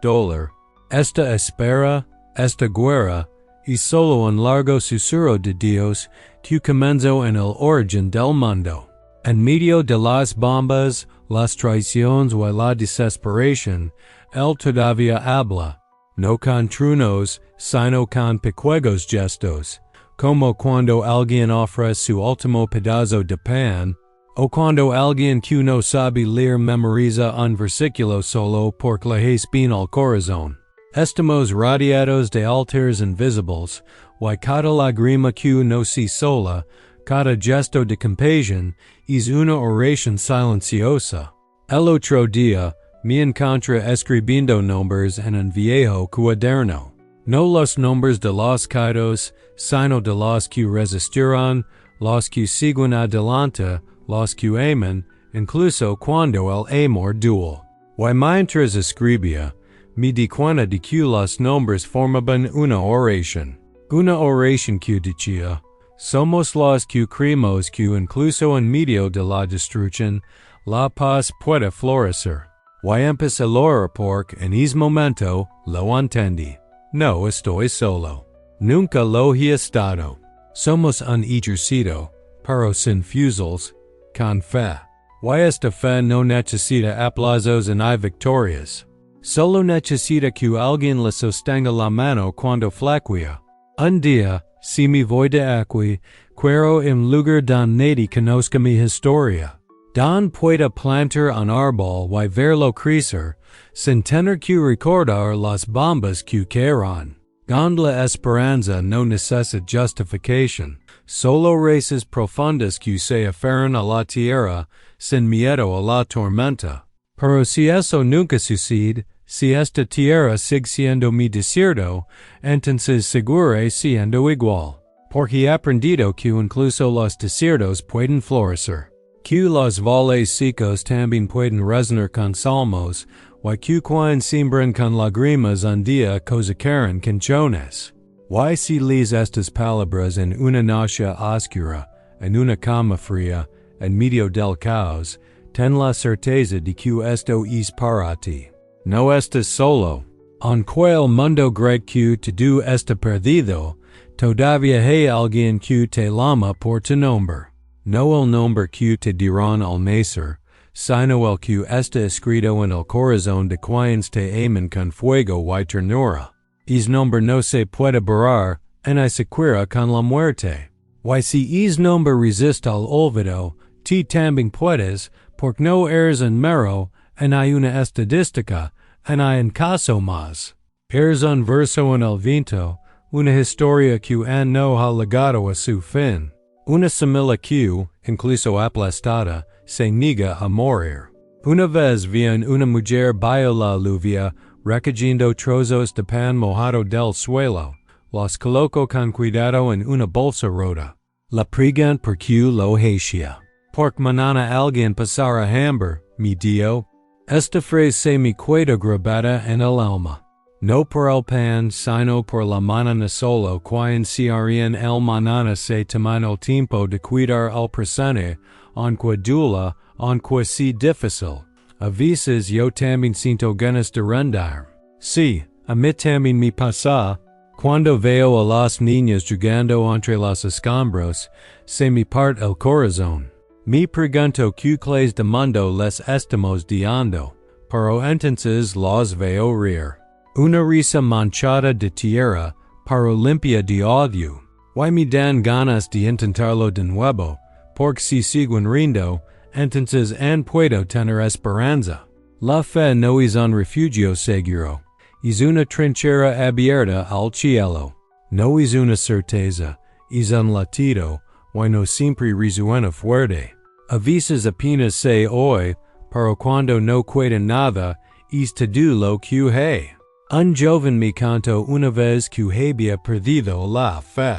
dolor, esta espera, esta guerra, y solo un largo susurro de Dios que comenzó en el origen del mundo. En medio de las bombas, las traiciones y la desesperación, Él todavía habla, no con truenos, sino con pequeños gestos, como cuando alguien ofrece su último pedazo de pan, o cuando alguien que no sabe leer memoriza un versículo solo porque le es bien al corazón. Estamos rodeados de altares invisibles, y cada lágrima que no se sola, cada gesto de compasión, es una oración silenciosa. El otro día, me encontré escribiendo nombres en un viejo cuaderno. No los nombres de los caídos, sino de los que resistieron, los que siguen adelante, los que aman, incluso cuando el amor duele. Y mientras escribía, Mi di cuenta de que los nombres formaban una oración. Una oración que decía, somos los que creemos que incluso en medio de la destrucción, la paz puede florecer. Y empecé a orar porque en ese momento lo entendí. No estoy solo. Nunca lo he estado. Somos un ejército, pero sin fusiles, con fe. Y esta fe no necesita aplausos ni victorias. Solo necesita que alguien le sostenga la mano cuando flaquea. Un día, si me voy de aquí, quiero en lugar don nadie conozca mi historia. Don pueda plantar un árbol y verlo crecer, sin tener que recordar las bombas que caerán. Con la esperanza no necesita justificación, solo raíces profundas que se aferran a la tierra, sin miedo a la tormenta. Pero si eso nunca sucede, si esta tierra sigue siendo mi desierto, entonces seguro siendo igual. Porque he aprendido que incluso los desiertos pueden florecer. Que los valles secos también pueden resonar con salmos, y que cuando siembran con lágrimas un día cosecharan canciones. Y si lees estas palabras en una noche oscura, en una cama fría, en medio del caos, ten la certeza de que esto es para ti. No estás solo. Aunque el mundo cree que todo está perdido, todavía hay alguien que te llama por tu nombre. No el nombre que te dirán al nacer, sino el que está escrito en el corazón de quienes te aman con fuego y ternura. Es nombre no se puede borrar, ni siquiera con la muerte. Y si es nombre resiste al olvido, ti también puedes, porque no eres un mero, en hay una estadística, en hay un caso más. Eres un verso en el viento, una historia que no ha llegado a su fin. Una semilla que, incluso aplastada, se niega a morir. Una vez vi una mujer bajo la lluvia, recogiendo trozos de pan mojado del suelo, los colocó con cuidado en una bolsa rota. La pregunta por qué lo hacía. Porque mañana alguien pasará hambre, mi Dios. Esta frase se me queda grabada en el alma. No por el pan, sino por la mañana solo, quien se harían el mañana se toman el tiempo de cuidar al presente, aunque dula, aunque si difícil. A veces yo también siento ganas de rendir. Sí, a mí también me pasa. Cuando veo a las niñas jugando entre los escombros, se me parte el corazón. Me pregunto qué clase de mundo les estamos dando, pero entonces los veo reír. Una risa manchada de tierra, pero limpia de odio. Y me dan ganas de intentarlo de nuevo, porque si siguen riendo, entonces puedo tener esperanza. La fe no es un refugio seguro, es una trinchera abierta al cielo. No es una certeza, es un latido, y no siempre resuena fuerte. A veces apenas se oye, pero cuando no queda nada, es todo lo que hay. Un joven me contó una vez que había perdido la fe.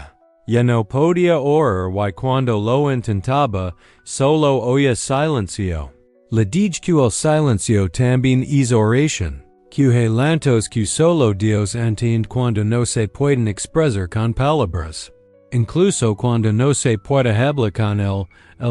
Ya no podía orar y cuando lo intentaba, solo oía silencio. Le dije que el silencio también es oración, que hay lantos que solo Dios entiende cuando no se pueden expresar con palabras. Incluso cuando no se puede hablar con él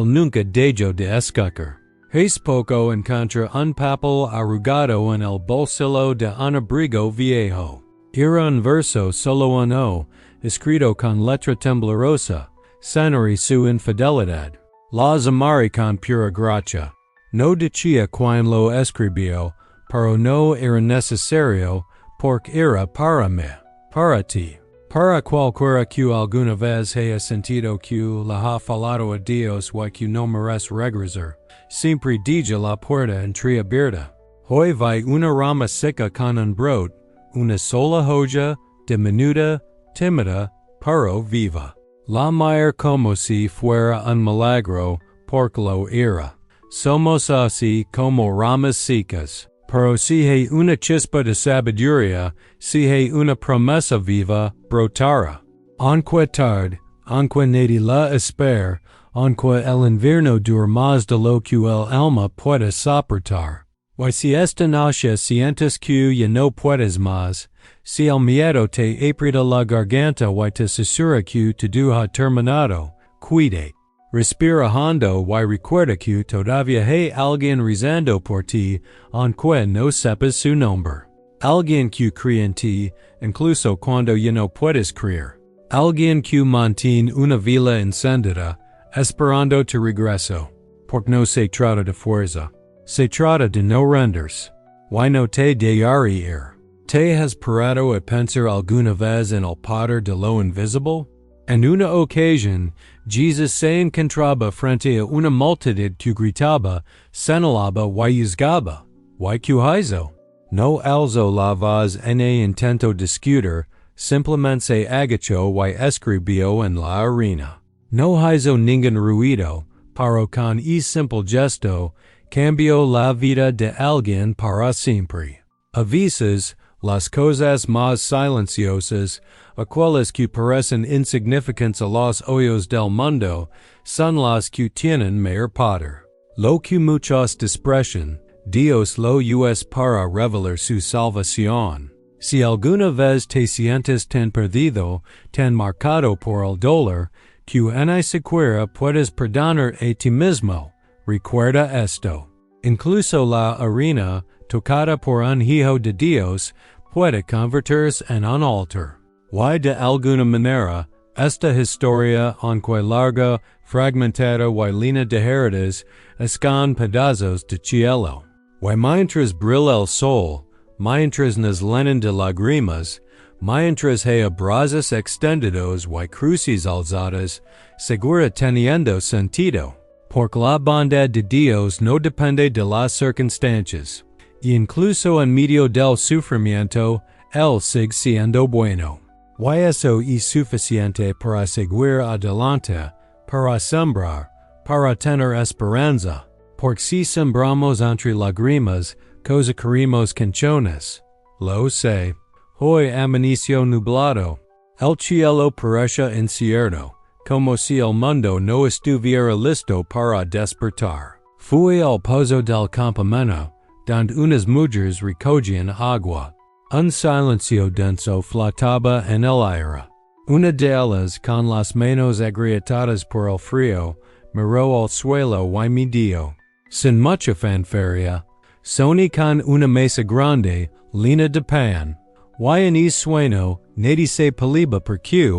nunca dejó de escuchar. Hace poco encontré un papel arrugado en el bolsillo de un abrigo viejo. Era un verso solo uno, escrito con letra temblorosa, sanare su infidelidad. Los amaré con pura gracia. No decía quien lo escribió, pero no era necesario, porque era para mí, para ti. Para cualquiera que alguna vez haya sentido que le ha falado a Dios y que no merece regresar, siempre deja la puerta entreabierta. Hoy vi una rama seca con un brote, una sola hoja, diminuta, tímida, pero viva. La mira como si fuera un milagro, porque lo era. Somos así como ramas secas. Pero si hay una chispa de sabiduría, si hay una promesa viva, brotará. Aunque tarde, aunque nadie la espera, aunque el invierno dure más de lo que el alma puede soportar. Y si esta noche sientes que ya no puedes más, si el miedo te aprieta la garganta y te susurra que todo ha terminado, cuide. Respira hondo y recuerda que todavía hay alguien rezando por ti, aunque no sepas su nombre. Alguien que cree en ti, incluso cuando ya no puedes creer. Alguien que mantiene una vida encendida, esperando tu regreso. Porque no se trata de fuerza. Se trata de no renderse. Y no te dejaré ir. ¿Te has parado a pensar alguna vez en el poder de lo invisible? En una ocasión, Jesús se encontraba frente a una multitud que gritaba, señalaba y juzgaba. ¿Y qué hizo? No alzó la voz en intento discutir, simplemente se agachó y escribió en la arena. No hizo ningún ruido, pero con simple gesto, cambió la vida de alguien para siempre. A veces, las cosas más silenciosas, aquellas que parecen insignificantes a los ojos del mundo, son las que tienen mayor poder. Lo que muchos desprecian, Dios lo usa para revelar su salvación. Si alguna vez te sientes tan perdido, tan marcado por el dolor, que ni siquiera puedes perdonar a ti mismo, recuerda esto. Incluso la arena, tocada por un hijo de Dios, puede convertirse en un altar. Y de alguna manera, esta historia, aunque larga, fragmentada y llena de heridas, es con pedazos de cielo. Y mientras brilla el sol, mientras nos llenan de lágrimas, mientras hay brazos extendidos y cruces alzadas, segura teniendo sentido. Porque la bondad de Dios no depende de las circunstancias. Y incluso en medio del sufrimiento, Él sigue siendo bueno. Y eso es suficiente para seguir adelante, para sembrar, para tener esperanza. Porque si sembramos entre lágrimas, cosecaremos canciones. Lo sé. Hoy amaneció nublado. El cielo parece incierto, como si el mundo no estuviera listo para despertar. Fui al pozo del campamento, donde unas mujeres recogían agua. Un silencio denso flotaba en el aire. Una de ellas, con las manos agrietadas por el frío, miró al suelo y me dijo, sin mucha fanfarria, soní con una mesa grande, llena de pan. Y en ese sueño, nadie se pelaba por qué,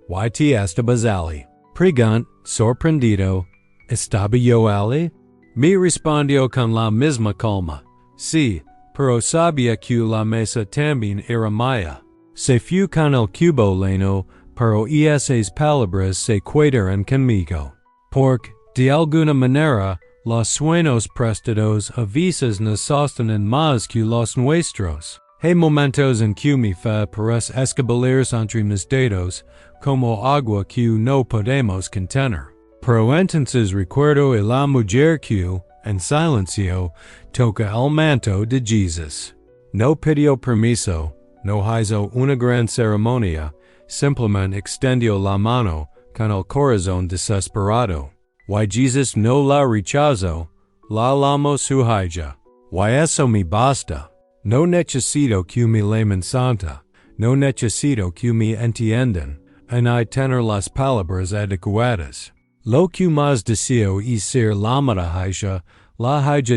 y te estabas allí. Pregunt, sorprendido, ¿estaba yo allí? Me respondió con la misma calma, sí, pero sabía que la mesa también era mía. Se fue con el cubo lleno, pero esas palabras se quedaron conmigo. Porque, de alguna manera, los sueños prestados a veces nos sostienen más que los nuestros. Hay momentos en que mi fe parece escabullirse entre mis dedos, como agua que no podemos contener. Pero entonces recuerdo a la mujer que, en silencio, toca el manto de Jesús. No pidió permiso, no hizo una gran ceremonia, simplemente extendió la mano con el corazón desesperado. Y Jesús no la rechazó, la llamó su hija. Y eso me basta. No necesito que me llamen santa, no necesito que me entiendan, ni tener las palabras adecuadas. Lo que más deseo es ser la hija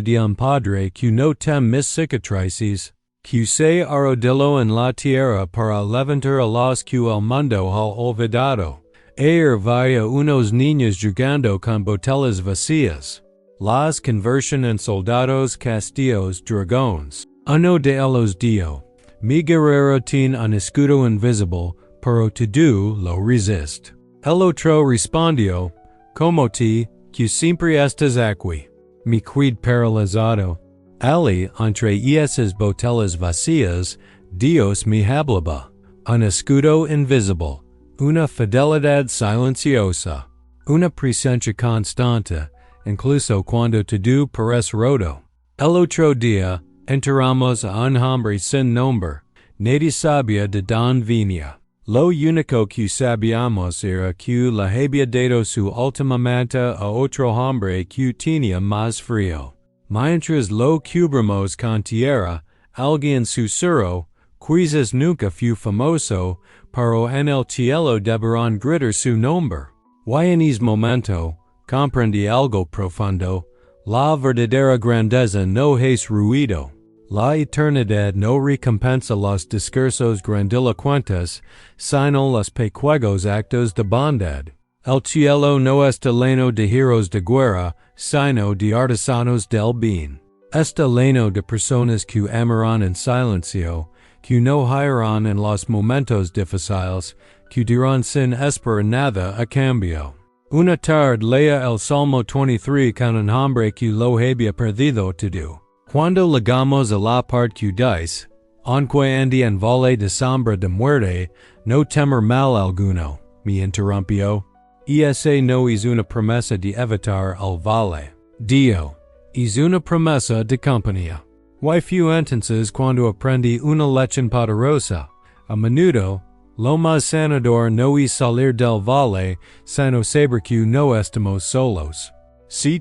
de un padre que no teme mis cicatrices, que se arrodilló en la tierra para levantar a los que el mundo ha olvidado. Ayer veía unos niños jugando con botellas vacías. Las conversion en soldados castillos dragones. Uno de ellos dijo, mi guerrero tiene un escudo invisible, pero tú lo resist. El otro respondió, como ti, que siempre estás aquí. Me quedé paralizado. Ali, entre esas botellas vacías, Dios me hablaba. Un escudo invisible. Una fidelidad silenciosa. Una presencia constante, incluso cuando todo parece roto. El otro día, enterramos a un hombre sin nombre. Nadie sabía de dónde venía. Lo único que sabíamos era que le había dado su última manta a otro hombre que tenía más frío. mientras lo cubrimos con tierra, alguien susurró, quizás nunca fue famoso, pero en el cielo deberán gritar su nombre. Y en ese momento, comprendí algo profundo, la verdadera grandeza no es ruido. La eternidad no recompensa los discursos grandilocuentes, sino los pequeños actos de bondad. El cielo no está lleno de heroes de guerra, sino de artesanos del bien. Está lleno de personas que amarán en silencio, que no hirán en los momentos difíciles, que dirán sin esperar nada a cambio. Una tarde leía el Salmo 23 con un hombre que lo había perdido todo. Cuando llegamos a la parte que dice, aunque ande en valle de sombra de muerte, no temer mal alguno, me interrumpió. Esa no es una promesa de evitar el valle. Dio, es una promesa de compañía. Y few entonces cuando aprendí una lección poderosa, a menudo, lo más sanador no es salir del valle, sino saber que no estamos solos. Si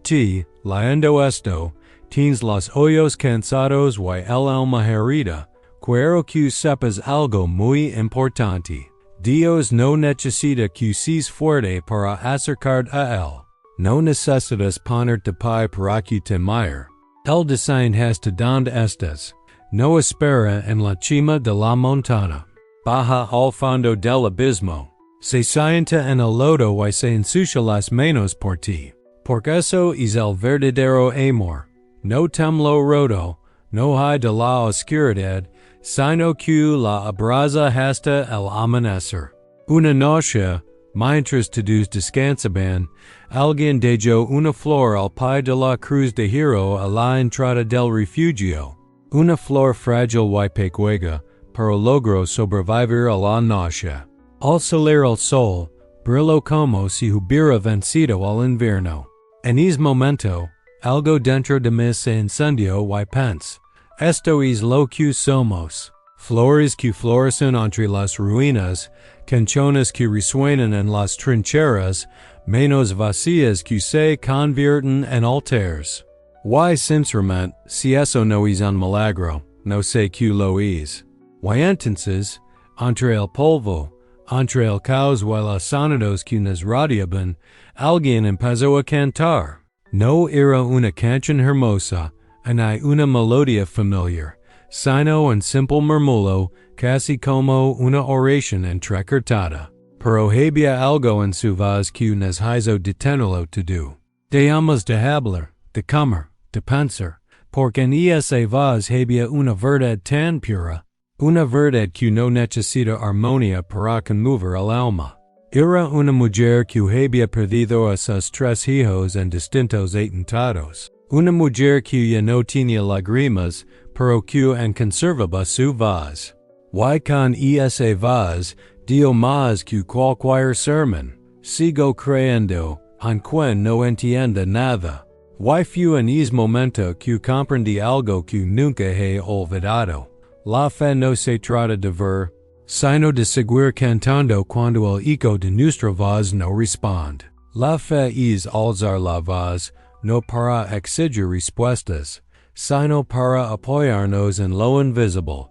leyendo esto, tienes los ojos cansados y el alma herida, quiero que sepas algo muy importante. Dios no necesita que seas fuerte para acercarte a Él. No necesitas ponerte pie para que te mire. El design hasta donde estás. No espera en la cima de la montaña. Baja al fondo del abismo. Se sienta en el lodo y se ensucia las manos por ti. Porque eso es el verdadero amor. No temlo rodo, no hay de la oscuridad, sino que la abraza hasta el amanecer. Una noche, mientras todos descansaban, alguien dejó una flor al pie de la cruz de hierro a la entrada del refugio. Una flor frágil y pequeña, pero logró sobrevivir a la noche. Al salir el sol, brilló como si hubiera vencido al invierno. En ese momento, algo dentro de mí se encendió y pensé, esto es lo que somos. Flores que florecen entre las ruinas, canciones que resuenan en las trincheras, manos vacías que se convierten en altares. Y sinceramente, si eso no es un milagro, no sé qué lo es. Y entonces, entre el polvo, entre el caos y los sonidos que nos rodeaban, alguien empezó a cantar. No era una canción hermosa, ni una melodía familiar, sino un simple murmullo, casi como una oración entrecortada. Pero había algo en su voz que nos hizo detenerlo todo. Dejamos de hablar, de comer, de pensar, porque en esa voz había una verdad tan pura, una verdad que no necesita armonía para conmover el alma. Era una mujer que había perdido a sus 3 hijos en distintos atentados. Una mujer que ya no tenía lágrimas, pero que en conservaba su voz. Y con esa voz, dio más que cualquier sermón. Sigo creyendo, aunque no entienda nada. Y fue en ese momento que comprendí algo que nunca he olvidado. La fe no se trata de ver, sino de seguir cantando cuando el eco de nuestra voz no responde. La fe es alzar la voz, no para exigir respuestas, sino para apoyarnos en lo invisible,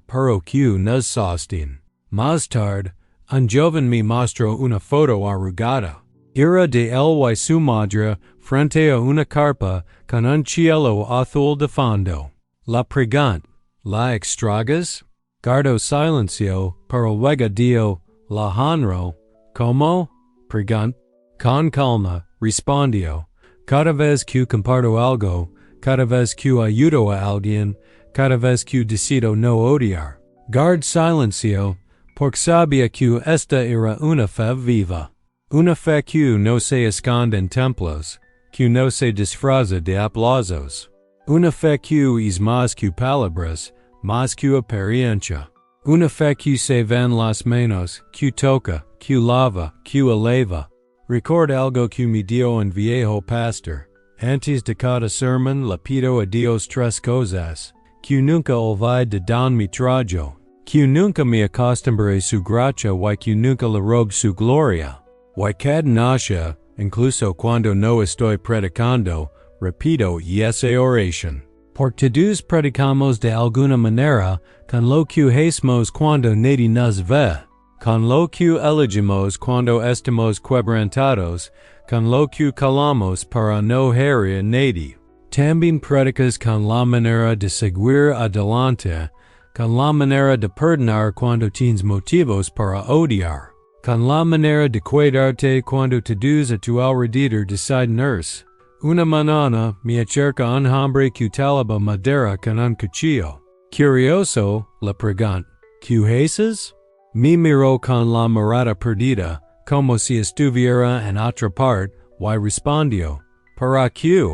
pero que nos sostiene. Más tarde, un joven me mostró una foto arrugada. Era de él y su madre frente a una carpa con un cielo azul de fondo. La pregunta, ¿la extragas? Guardo silencio, pero luego dio, la honro. ¿Cómo? Pregunta. Con calma, respondió. Cada vez que comparto algo, cada vez que ayudo a alguien, cada vez que decido no odiar. Guard silencio, porque sabía que esta era una fe viva. Una fe que no se esconde en templos, que no se disfraza de aplausos. Una fe que es más que palabras, más que apariencia. Una fe que se ven las manos, que toca, que lava, que eleva. Recuerda algo que me dio un viejo pastor. Antes de cada sermón le pido a Dios 3 cosas. Que nunca olvide de don mi trajo. Que nunca me acostumbre su gracia y que nunca le rogue su gloria. Y cada noche, incluso cuando no estoy predicando, repito esa oración. Por todos predicamos de alguna manera, con lo que hacemos cuando nadie nos ve, con lo que elegimos cuando estamos quebrantados, con lo que calamos para no herir a nadie. También predicas con la manera de seguir adelante, con la manera de perdonar cuando tienes motivos para odiar, con la manera de cuidarte cuando todos a tu alrededor deciden irse. Una mañana me acerca un hombre que talaba madera con un cuchillo. Curioso, le pregunto, ¿qué haces? Me miró con la mirada perdida, como si estuviera en otra parte, y respondió, ¿para qué?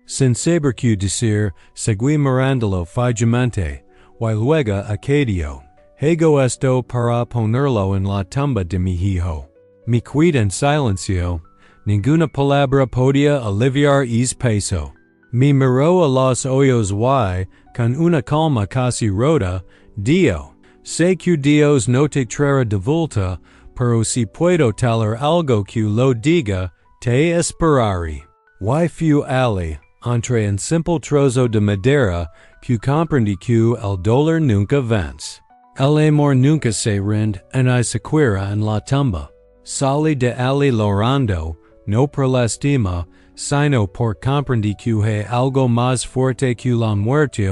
Sin saber qué decir, seguí mirándolo fijamente, y luego añadió, hago esto para ponerlo en la tumba de mi hijo. Me quedé en silencio. Ninguna palabra podía aliviar ese peso. Me miró a los ojos y, con una calma casi rota, dijo, sé que Dios no te traerá de vuelta, pero si puedo talar algo que lo diga, te esperaré. Y fue allí, entre un simple trozo de madera, que comprendí que el dolor nunca vence. El amor nunca se rinde, ni siquiera en la tumba. Salí de allí llorando, no por la estima, sino por comprender que hay algo más fuerte que la muerte,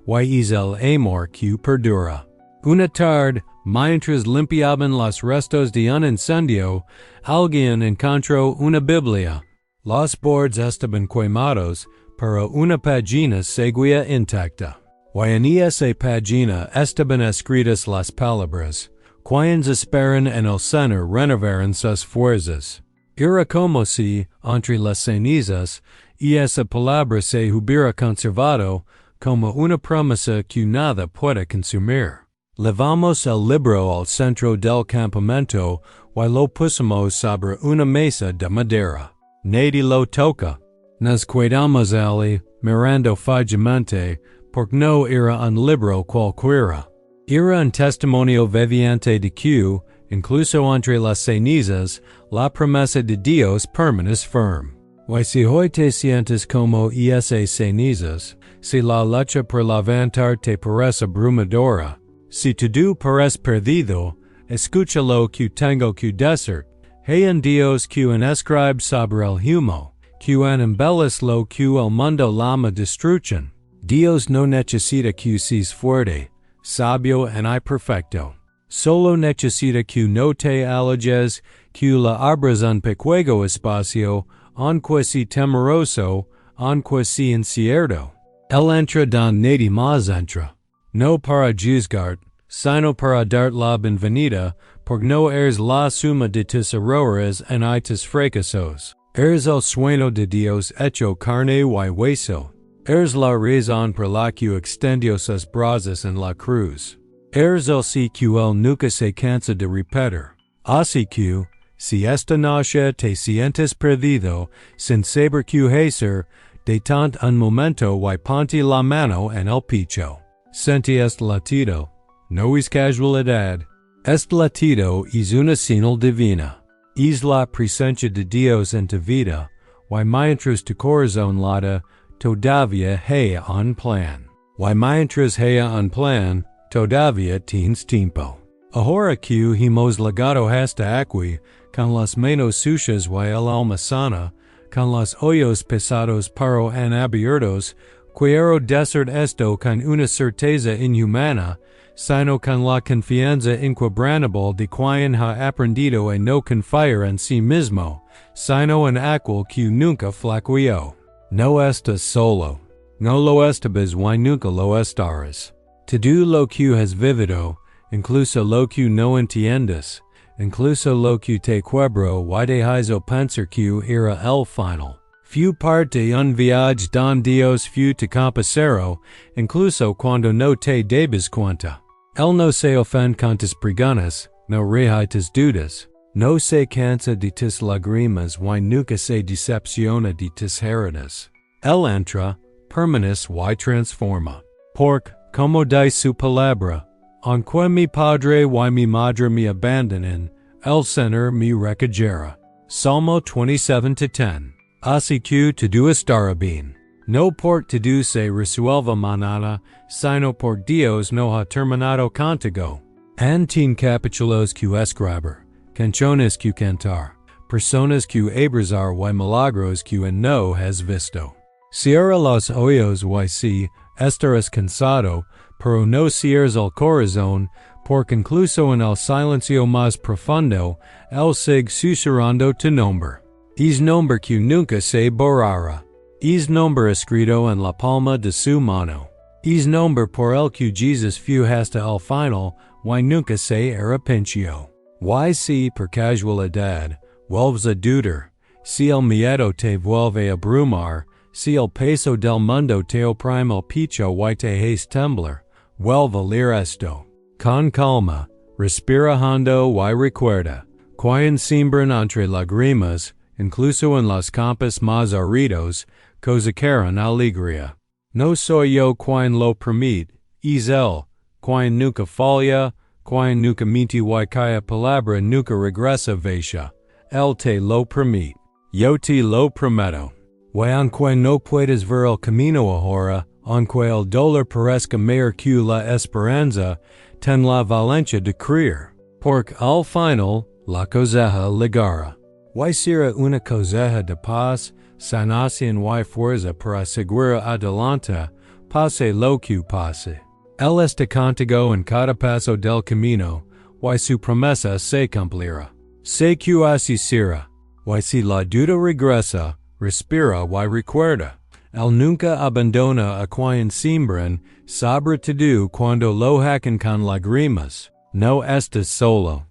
y es el amor que perdura. Una tarde, mientras limpiaban los restos de un incendio, alguien encontró una Biblia. Los bordes estaban quemados, pero una página seguía intacta. Y en esa página estaban escritas las palabras, quienes esperan en el Señor renovarán sus fuerzas. Era como si, entre las cenizas, y esa palabra se hubiera conservado, como una promesa que nada puede consumir. Levamos el libro al centro del campamento y lo pusimos sobre una mesa de madera. Nadie lo toca. Nos quedamos allí, mirando fijamente, porque no era un libro cualquiera. Era un testimonio viviente de que, incluso entre las cenizas, la promesa de Dios permanece firme. Y si hoy te sientes como esas cenizas, si la lucha por levantar te parece abrumadora, si todo parece perdido, escucha lo que tengo que decir. Hay un Dios que escribe sobre el humo, que embellece lo que el mundo llama destrucción. Dios no necesita que seas fuerte, sabio y perfecto. Solo necesita que no te alejes, que le abras un pequeño espacio, aunque sea temeroso, aunque sea incierto. Él entra donde nadie más entra. No para juzgar, sino para dar la bienvenida, porque no eres la suma de tus errores y tus fracasos. Eres el sueño de Dios hecho carne y hueso. Eres la razón por la que extendió sus brazos en la cruz. Eres el sí que él nunca se cansa de repetir. Así que, si esta noche te sientes perdido, sin saber qué hacer, detente un momento y ponte la mano en el pecho. Sentí este latido. No es casualidad. Este latido es una señal divina. Es la presencia de Dios en tu vida, y mientras tu corazón late, todavía hay un plan. Y mientras hay un plan, todavía tienes tiempo. Ahora que hemos llegado hasta aquí, con las manos sucias y el alma sana, con los ojos pesados pero abiertos, quiero decir esto con una certeza inhumana, sino con la confianza inquebrantable de quien ha aprendido a no confiar en sí mismo, sino en aquel que nunca flaqueó. No estás solo. No lo estabas y nunca lo estarás. Todo lo que has vivido, incluso lo que no entiendes, incluso lo que te quebró y te hizo pensar que era el final. Fue parte de un viaje donde Dios fue tu compañero, incluso cuando no te dabas cuenta. Él no se ofende con tus preguntas, no rehae tus dudas, no se cansa de tus lágrimas y nunca se decepciona de tus heridas. Él entra, permanece y transforma. Porque, como dice su palabra, aunque mi padre y mi madre me abandonen, el Señor me recogerá. Salmo 27:10. Así que todo estará bien. No por tu se resuelva manana, sino por Dios no ha terminado contigo. Antin capítulos que escribir, canciones que cantar, personas que abrazar y milagros que no has visto. Cierra los ojos y si estarás cansado, pero no cierres el corazón, porque incluso en el silencio más profundo, él sigue susurrando tu nombre. Es nombre que nunca se borrará. Es nombre escrito en la palma de su mano. Es nombre por el que Jesus fue hasta el final, y nunca se arrepintió. Y si, por casualidad, vuelves a dudar, si el miedo te vuelve a abrumar, si el peso del mundo te oprime el pecho y te hace temblar, vuelve a leer esto. Con calma, respira hondo y recuerda, quien siembran entre lágrimas, incluso en los campos más aridos, cosecharon alegría. No soy yo quien lo permite, es él, quien nunca falla, quien nunca miente y cuya palabra nunca regresa vacía. Él te lo permite. Yo te lo prometo. Y aunque no puedes ver el camino ahora, aunque el dolor parezca mayor que la esperanza, ten la valencia de creer. Porque al final, la cosecha llegará. Y será una cosecha de paz, sanación y fuerza para seguir adelante, pase lo que pase. Él está contigo en cada paso del camino, y su promesa se cumplirá. Sé que así será, y si la duda regresa, respira y recuerda. Él nunca abandona a quien siembran, sobre todo cuando lo hacen con lágrimas. No estás solo.